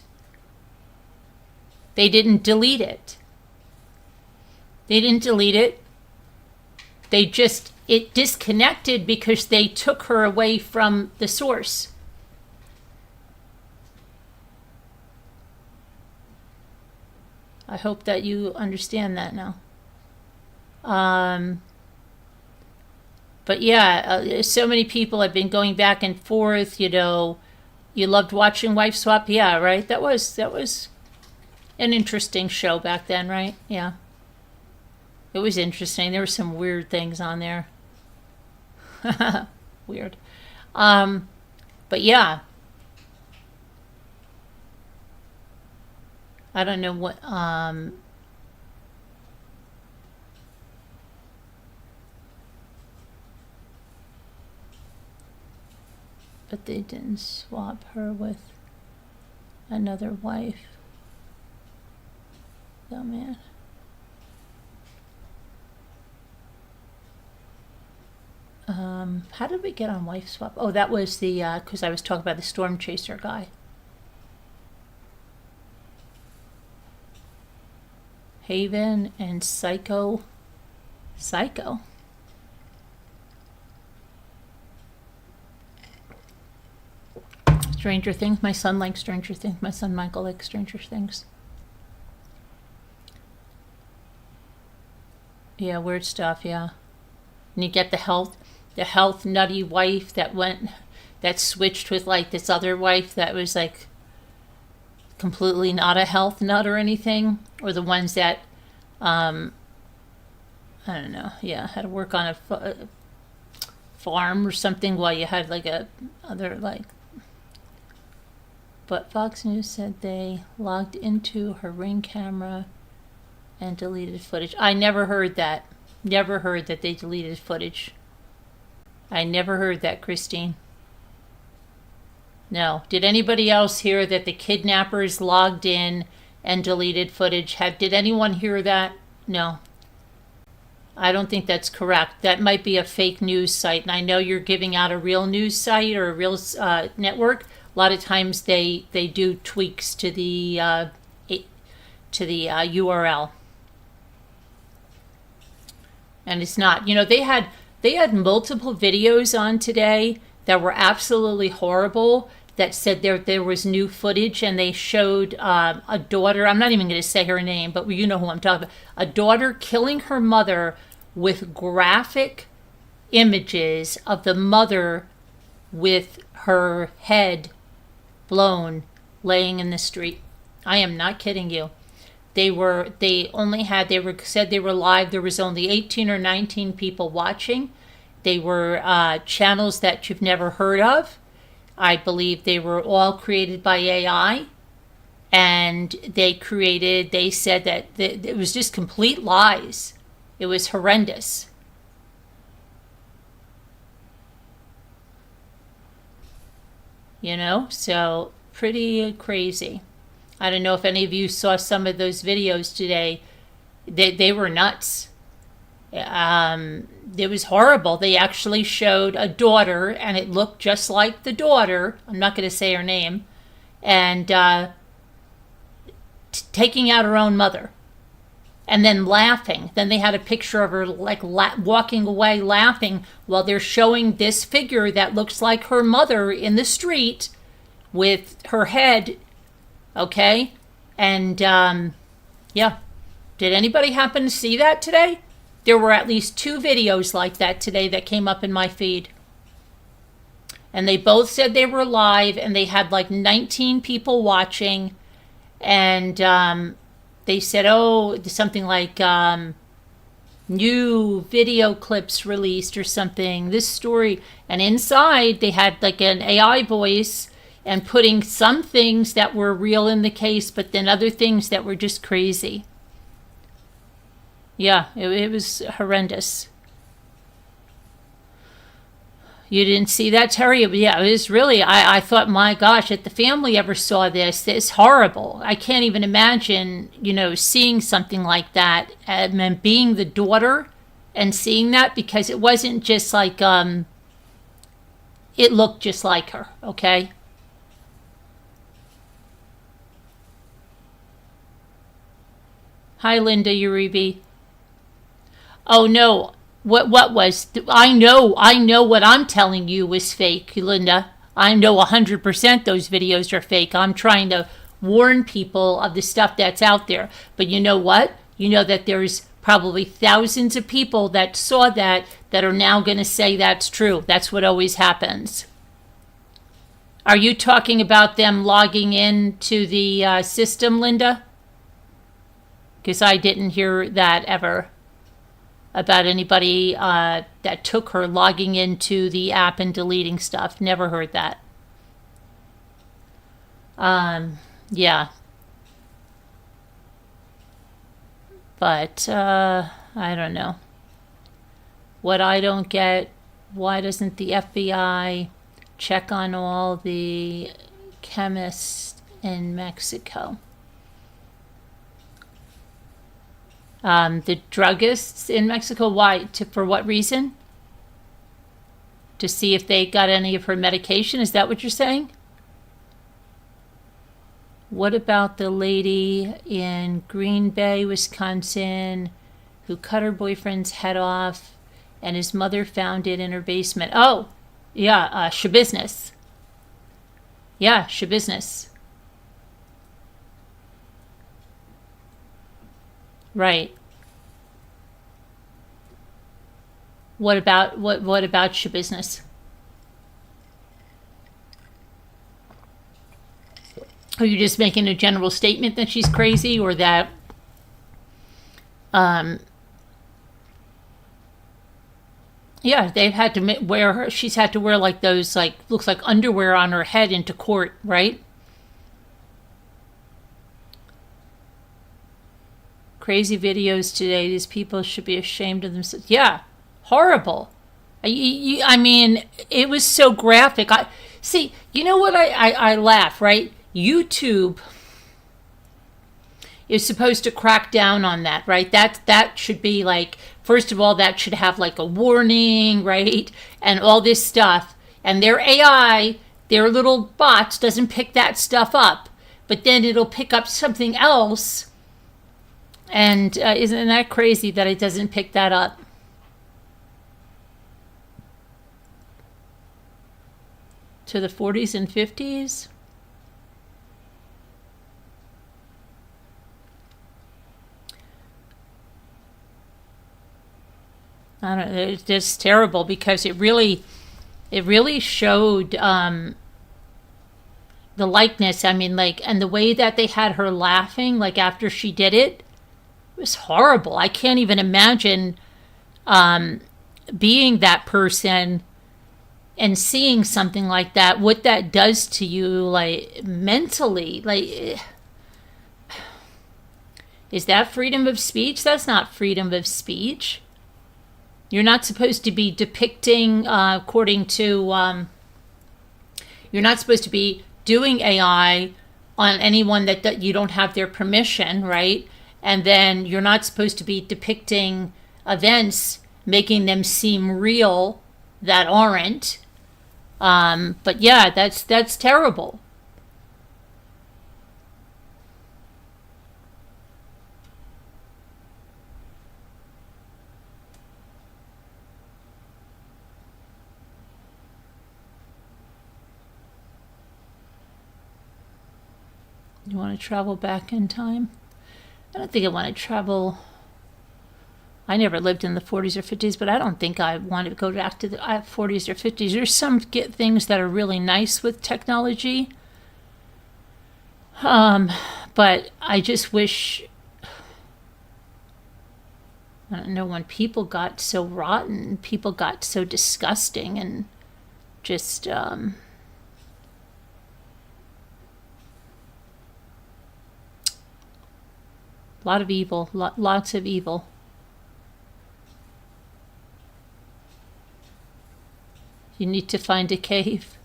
They didn't delete it. They didn't delete it. It disconnected because they took her away from the source. I hope that you understand that now. But yeah, so many people have been going back and forth, you loved watching Wife Swap. Yeah, right? That was an interesting show back then, right? Yeah. It was interesting. There were some weird things on there. Weird. But yeah. I don't know what, but they didn't swap her with another wife. Oh man. How did we get on Wife Swap? Oh, that was because I was talking about the storm chaser guy. Haven and Psycho. Psycho. Stranger Things. My son likes Stranger Things. My son Michael likes Stranger Things. Yeah, weird stuff, yeah. And you get the health nutty wife that switched with like this other wife that was like completely not a health nut or anything, or the ones that, I don't know, yeah, had to work on a farm or something while you had like a other like. But Fox News said they logged into her Ring camera and deleted footage. I never heard that. Never heard that they deleted footage. I never heard that, Christine. No. Did anybody else hear that the kidnappers logged in and deleted footage? Did anyone hear that? No. I don't think that's correct. That might be a fake news site, and I know you're giving out a real news site or a real network. A lot of times they do tweaks to the URL, and it's not. You know, they had multiple videos on today that were absolutely horrible. That said there was new footage, and they showed a daughter. I'm not even going to say her name, but you know who I'm talking about. A daughter killing her mother with graphic images of the mother with her head blown, laying in the street. I am not kidding you. They said they were live. There was only 18 or 19 people watching. They were channels that you've never heard of. I believe they were all created by AI, and they said that it was just complete lies. It was horrendous. You know, so pretty crazy. I don't know if any of you saw some of those videos today. They were nuts. It was horrible. They actually showed a daughter, and it looked just like the daughter. I'm not going to say her name. And taking out her own mother. And then laughing. Then they had a picture of her like walking away laughing while they're showing this figure that looks like her mother in the street with her head. Okay? And, yeah. Did anybody happen to see that today? There were at least 2 videos like that today that came up in my feed. And they both said they were live, and they had like 19 people watching. And they said, something like new video clips released or something, this story. And inside they had like an AI voice and putting some things that were real in the case, but then other things that were just crazy. Yeah, it was horrendous. You didn't see that, Terry? Yeah, it was really, I thought, my gosh, if the family ever saw this, it's horrible. I can't even imagine, seeing something like that and being the daughter and seeing that, because it wasn't just like, it looked just like her, okay? Hi, Linda Uribe. Oh, no. What was, I know what I'm telling you was fake, Linda. I know 100% those videos are fake. I'm trying to warn people of the stuff that's out there. But you know what? You know that there's probably thousands of people that saw that are now going to say that's true. That's what always happens. Are you talking about them logging into the system, Linda? Because I didn't hear that ever. About anybody that took her logging into the app and deleting stuff. Never heard that. Yeah. But, I don't know. What I don't get, why doesn't the FBI check on all the chemists in Mexico? The druggists in Mexico, why? For what reason? To see if they got any of her medication? Is that what you're saying? What about the lady in Green Bay, Wisconsin, who cut her boyfriend's head off and his mother found it in her basement? Oh, yeah, Shabusiness. Yeah, Shabusiness. Right. What about Shabusiness? Are you just making a general statement that she's crazy, or that yeah, they've had to wear her, she's had to wear like those, like, looks like underwear on her head into court, right? Crazy videos today. These people should be ashamed of themselves. Yeah, horrible. I mean, it was so graphic. See, you know what? I laugh, right? YouTube is supposed to crack down on that, right? That should be like, first of all, that should have like a warning, right? And all this stuff. And their AI, their little bots, doesn't pick that stuff up. But then it'll pick up something else. And isn't that crazy that it doesn't pick that up? To the 40s and 50s? I don't know. It's just terrible, because it really showed the likeness. I mean, like, and the way that they had her laughing, like, after she did it, was horrible. I can't even imagine being that person and seeing something like that, what that does to you, like, mentally. Like, is that freedom of speech? That's not freedom of speech. You're not supposed to be depicting, according to, you're not supposed to be doing AI on anyone that you don't have their permission, right? And then you're not supposed to be depicting events, making them seem real that aren't. But yeah, that's terrible. You want to travel back in time? I don't think I want to travel. I never lived in the 40s or 50s, but I don't think I want to go back to the 40s or 50s. There's some things that are really nice with technology. But I just wish, I don't know, when people got so rotten, people got so disgusting, and just, a lot of evil, lots of evil. You need to find a cave.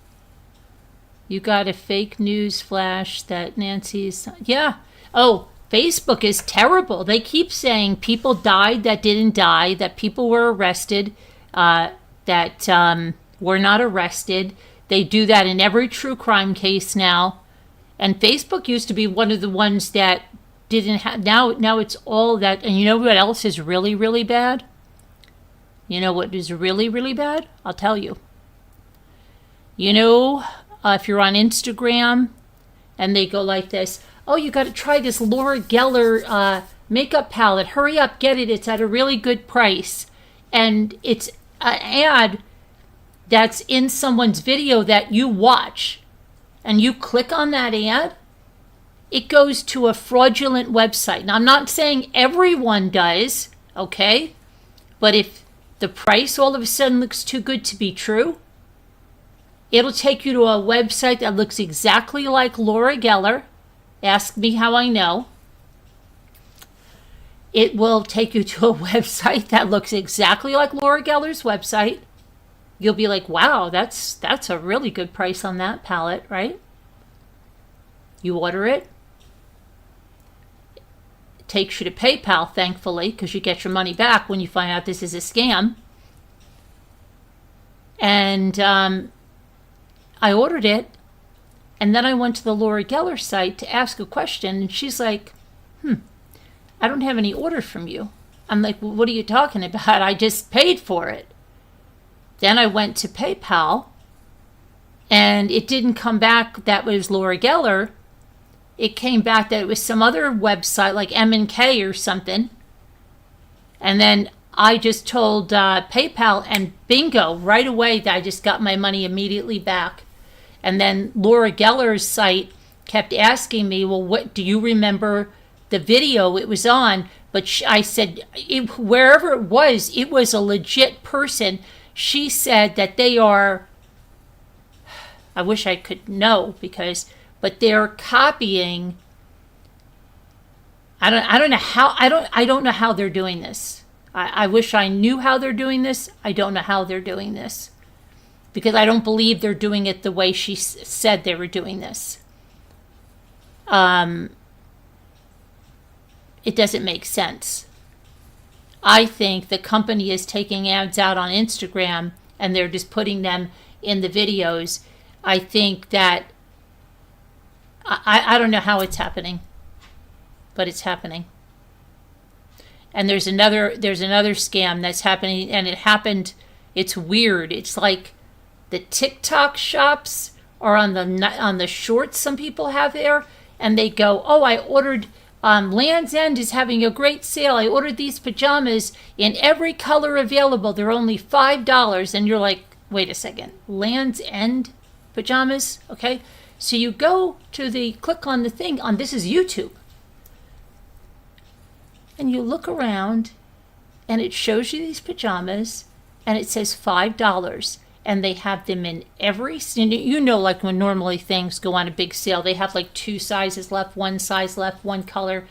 You got a fake news flash that Nancy's... Yeah. Oh, Facebook is terrible. They keep saying people died that didn't die, that people were arrested, that were not arrested. They do that in every true crime case now. And Facebook used to be one of the ones that didn't have... Now it's all that... And you know what else is really, really bad? You know what is really, really bad? I'll tell you. You know, if you're on Instagram and they go like this, oh, you got to try this Laura Geller makeup palette. Hurry up, get it. It's at a really good price. And it's an ad that's in someone's video that you watch. And you click on that ad, it goes to a fraudulent website. Now, I'm not saying everyone does, okay? But if the price all of a sudden looks too good to be true, it'll take you to a website that looks exactly like Laura Geller. Ask me how I know. It will take you to a website that looks exactly like Laura Geller's website. You'll be like, wow, that's a really good price on that palette, right? You order it. It takes you to PayPal, thankfully, because you get your money back when you find out this is a scam. And I ordered it, and then I went to the Laura Geller site to ask a question, and she's like, I don't have any order from you. I'm like, well, what are you talking about? I just paid for it. Then I went to PayPal, and it didn't come back that was Laura Geller. It came back that it was some other website, like M&K or something. And then I just told PayPal, and bingo, right away, I just got my money immediately back. And then Laura Geller's site kept asking me, well, what do you remember the video it was on? But I said, wherever it was a legit person. She said that they are, I wish I could know but they're copying. I don't know how they're doing this. I wish I knew how they're doing this. I don't know how they're doing this, because I don't believe they're doing it the way she said they were doing this. It doesn't make sense. I think the company is taking ads out on Instagram and they're just putting them in the videos. I think that, I don't know how it's happening, but it's happening. And there's another scam that's happening, and it's weird. It's like the TikTok shops are on the shorts some people have there, and they go, oh, I ordered, Land's End is having a great sale. I ordered these pajamas in every color available. They're only $5. And you're like, wait a second, Land's End pajamas? Okay. So you go to click on the thing this is YouTube. And you look around and it shows you these pajamas and it says $5. And they have them in every, like when normally things go on a big sale, they have like 2 sizes left, 1 size left, 1 color.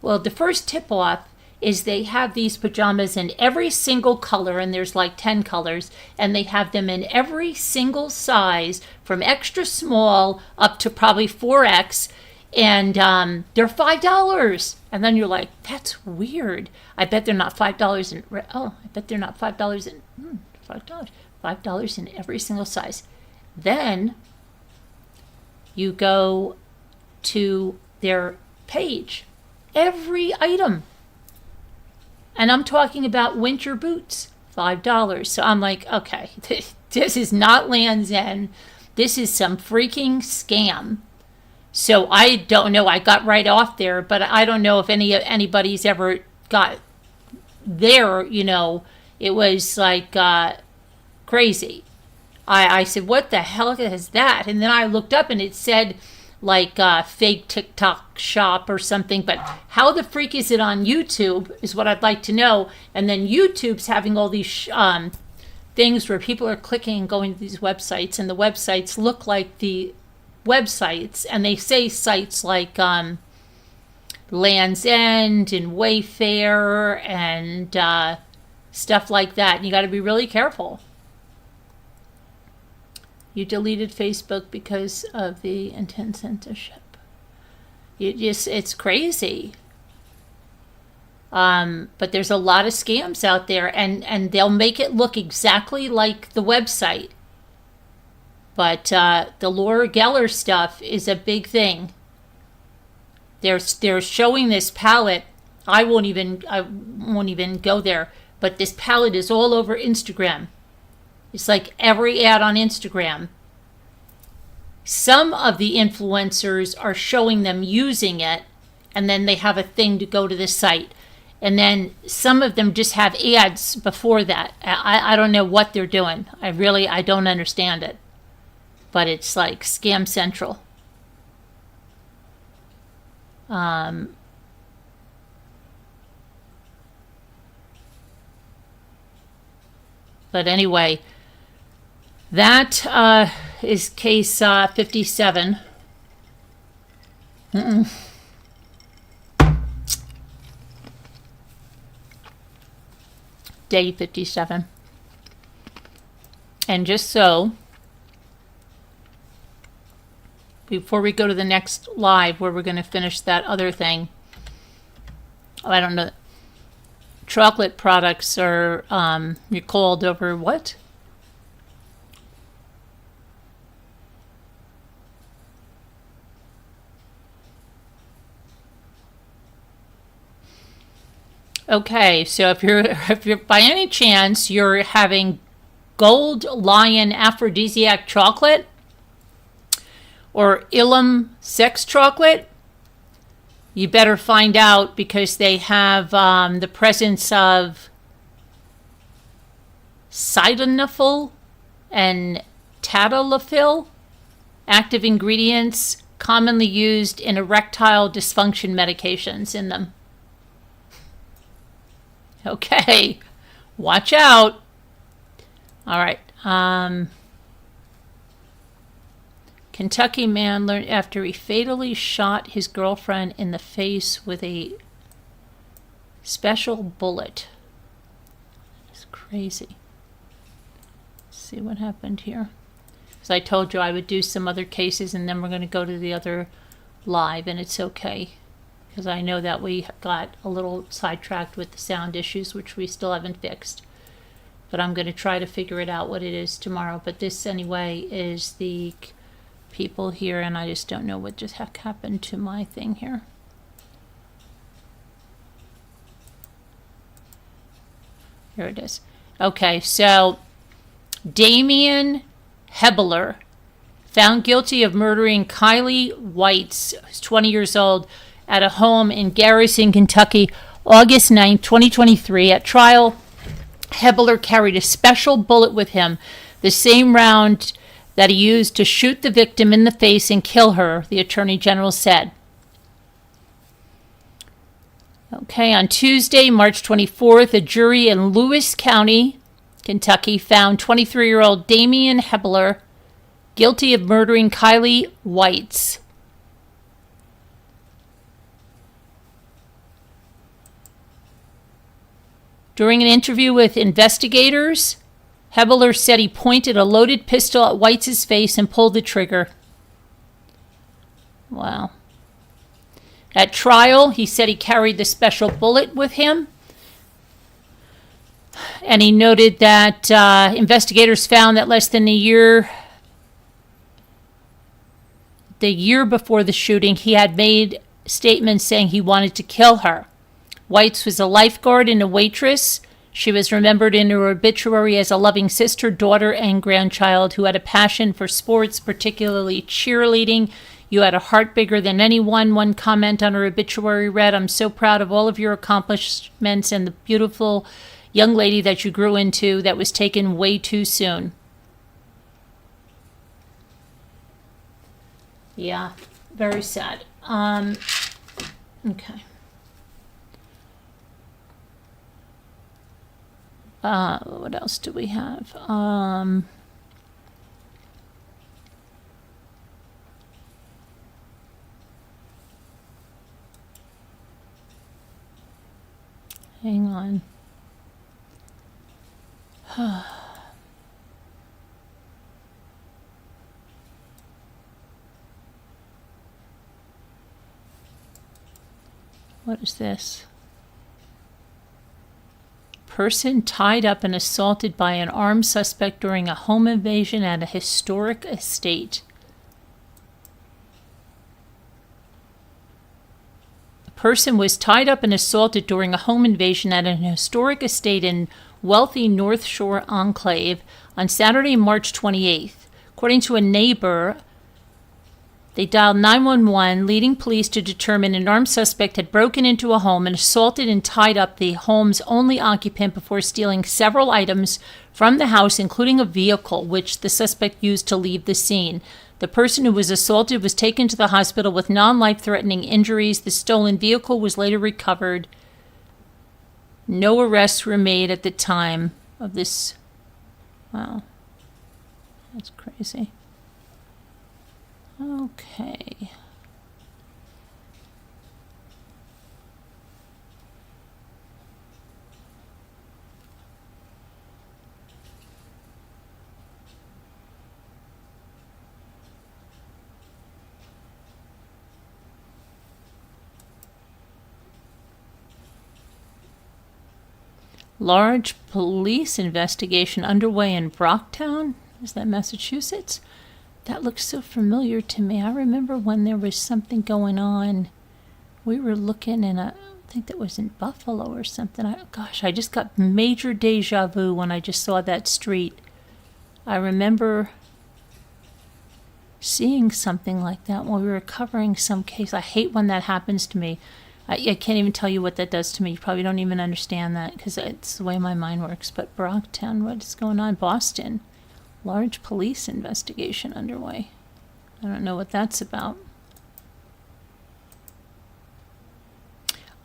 Well, the first tip off is they have these pajamas in every single color, and there's like 10 colors, and they have them in every single size from extra small up to probably 4X, and they're $5. And then you're like, that's weird. I bet they're not $5 in, I bet they're not $5 in, $5. $5 in every single size. Then you go to their page. Every item. And I'm talking about winter boots. $5. So I'm like, okay, this is not Land's End. This is some freaking scam. So I don't know. I got right off there, but I don't know if anybody's ever got there. It was like crazy. I said, what the hell is that? And then I looked up and it said like fake TikTok shop or something, but how the freak is it on YouTube is what I'd like to know. And then YouTube's having all these things where people are clicking and going to these websites, and the websites look like the websites, and they say sites like Land's End and Wayfair and stuff like that. And you got to be really careful. You deleted Facebook because of the intense censorship. It's crazy. But there's a lot of scams out there, and they'll make it look exactly like the website. But the Laura Geller stuff is a big thing. They're showing this palette. I won't even go there. But this palette is all over Instagram. It's like every ad on Instagram. Some of the influencers are showing them using it, and then they have a thing to go to the site. And then some of them just have ads before that. I don't know what they're doing. I don't understand it. But it's like Scam Central. But anyway, that is case 57. Day 57. And just so, before we go to the next live where we're going to finish that other thing, I don't know, chocolate products are recalled over what? Okay, so if you're by any chance you're having Gold Lion aphrodisiac chocolate or Ilum sex chocolate, you better find out, because they have the presence of sildenafil and tadalafil, active ingredients commonly used in erectile dysfunction medications in them. Okay, watch out. All right. Kentucky man learned after he fatally shot his girlfriend in the face with a special bullet. It's crazy. Let's see what happened here. As I told you, I would do some other cases, and then we're going to go to the other live, and it's okay. Because I know that we got a little sidetracked with the sound issues, which we still haven't fixed. But I'm going to try to figure it out what it is tomorrow. But this, anyway, is the people here, and I just don't know what just heck happened to my thing here. Here it is. Okay, so Damien Hebeler, found guilty of murdering Kylie Whites, who's 20 years old, at a home in Garrison, Kentucky, August 9, 2023. At trial, Hebeler carried a special bullet with him, the same round that he used to shoot the victim in the face and kill her, the Attorney General said. Okay, on Tuesday, March 24th, a jury in Lewis County, Kentucky, found 23-year-old Damien Hebeler guilty of murdering Kylie Whites. During an interview with investigators, Hebeler said he pointed a loaded pistol at Whites' face and pulled the trigger. Wow. At trial, he said he carried the special bullet with him. And he noted that investigators found that less than the year before the shooting, he had made statements saying he wanted to kill her. Whites was a lifeguard and a waitress. She was remembered in her obituary as a loving sister, daughter, and grandchild who had a passion for sports, particularly cheerleading. You had a heart bigger than anyone. One comment on her obituary read, "I'm so proud of all of your accomplishments and the beautiful young lady that you grew into that was taken way too soon." Yeah, very sad. Okay. What else do we have? Hang on. What is this? Person tied up and assaulted by an armed suspect during a home invasion at a historic estate. A person was tied up and assaulted during a home invasion at an historic estate in wealthy North Shore enclave on Saturday, March 28th. According to a neighbor, they dialed 911, leading police to determine an armed suspect had broken into a home and assaulted and tied up the home's only occupant before stealing several items from the house, including a vehicle, which the suspect used to leave the scene. The person who was assaulted was taken to the hospital with non-life-threatening injuries. The stolen vehicle was later recovered. No arrests were made at the time of this. Wow. That's crazy. Okay. Large police investigation underway in Brocktown. Is that Massachusetts? That looks so familiar to me. I remember when there was something going on. We were looking in I think that was in Buffalo or something. I just got major deja vu when I just saw that street. I remember seeing something like that when we were covering some case. I hate when that happens to me. I can't even tell you what that does to me. You probably don't even understand that because it's the way my mind works. But Brocktown, what is going on? Boston. Large police investigation underway. I don't know what that's about.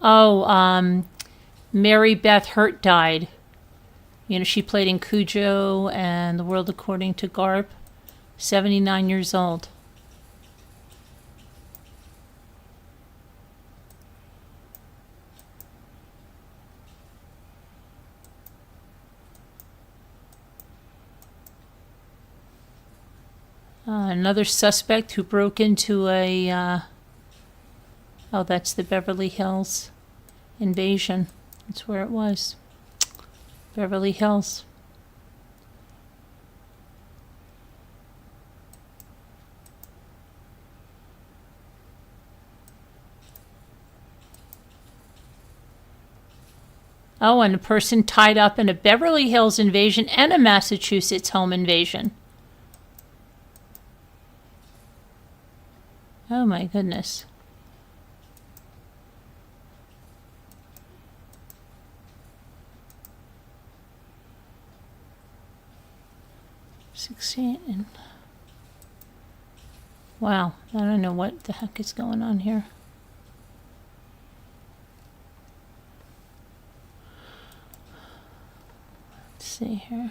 Oh, Mary Beth Hurt died. You know, she played in Cujo and The World According to Garp. 79 years old. Another suspect who broke into a... oh, that's the Beverly Hills invasion. That's where it was. Beverly Hills. Oh, and a person tied up in a Beverly Hills invasion and a Massachusetts home invasion. Oh my goodness. And wow, I don't know what the heck is going on here. Let's see here.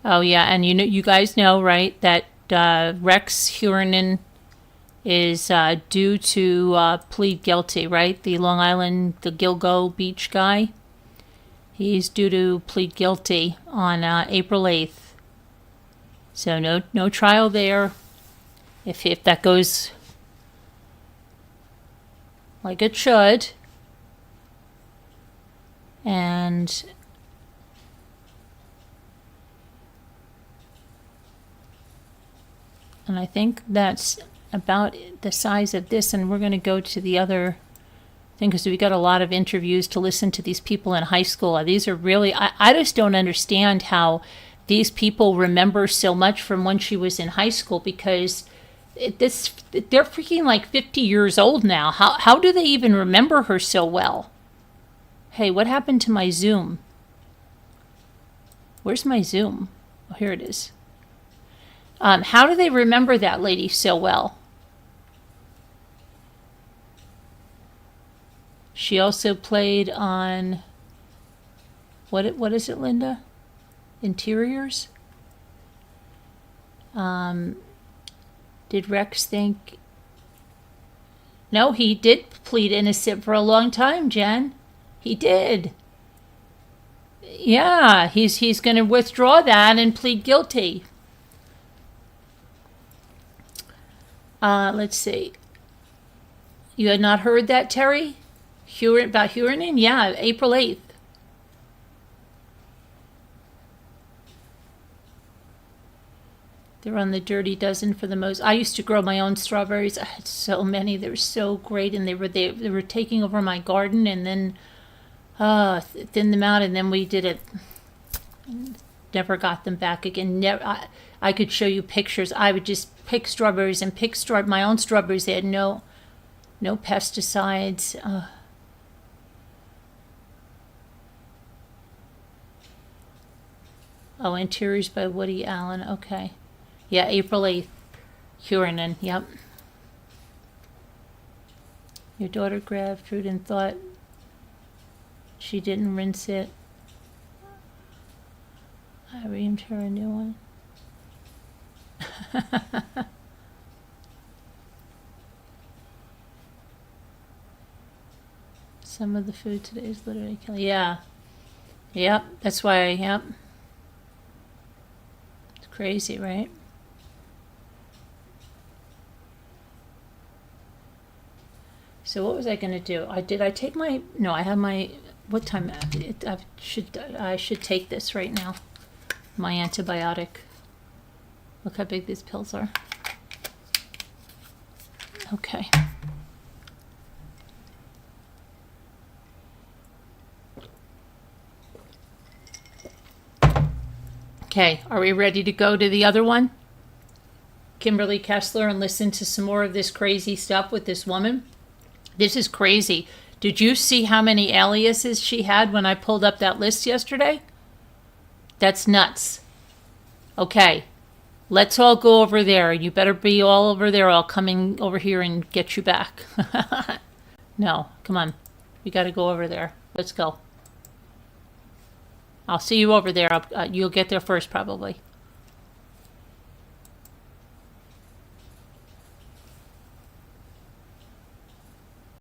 Oh yeah, and you guys know, right, that Rex Huranen is due to plead guilty, right? The Long Island, the Gilgo Beach guy. He's due to plead guilty on April 8th. So no trial there. If that goes like it should. And I think that's about the size of this, and we're going to go to the other thing because we got a lot of interviews to listen to these people in high school. These are really, I just don't understand how these people remember so much from when she was in high school, because they're freaking like 50 years old now. How do they even remember her so well? Hey, what happened to my Zoom? Where's my Zoom? Oh, here it is. How do they remember that lady so well? She also played on, what is it, Linda? Interiors? Did Rex think... No, he did plead innocent for a long time, Jen. He did. Yeah, he's going to withdraw that and plead guilty. Let's see. You had not heard that, Terry? About Huranen? Yeah, April 8th. They're on the Dirty Dozen for the most. I used to grow my own strawberries. I had so many. They were so great, and they were taking over my garden, and then thinned them out, and then we did it. Never got them back again. I could show you pictures. I would just pick strawberries and pick my own strawberries. They had no pesticides. Oh, Interiors by Woody Allen. Okay. Yeah, April 8th. Huranen. Yep. Your daughter grabbed fruit and thought she didn't rinse it. I reamed her a new one. Some of the food today is literally killing. Yeah. Yep. That's why. Yep. It's crazy, right? So what was I going to do? Did I take my... No, I have my... What time? I should take this right now. My antibiotic. Look how big these pills are. Okay. Okay, are we ready to go to the other one? Kimberly Kessler, and listen to some more of this crazy stuff with this woman? This is crazy. Did you see how many aliases she had when I pulled up that list yesterday? That's nuts. Okay. Let's all go over there. You better be all over there. I'll coming over here and get you back. No, come on. We got to go over there. Let's go. I'll see you over there. You'll get there first, probably.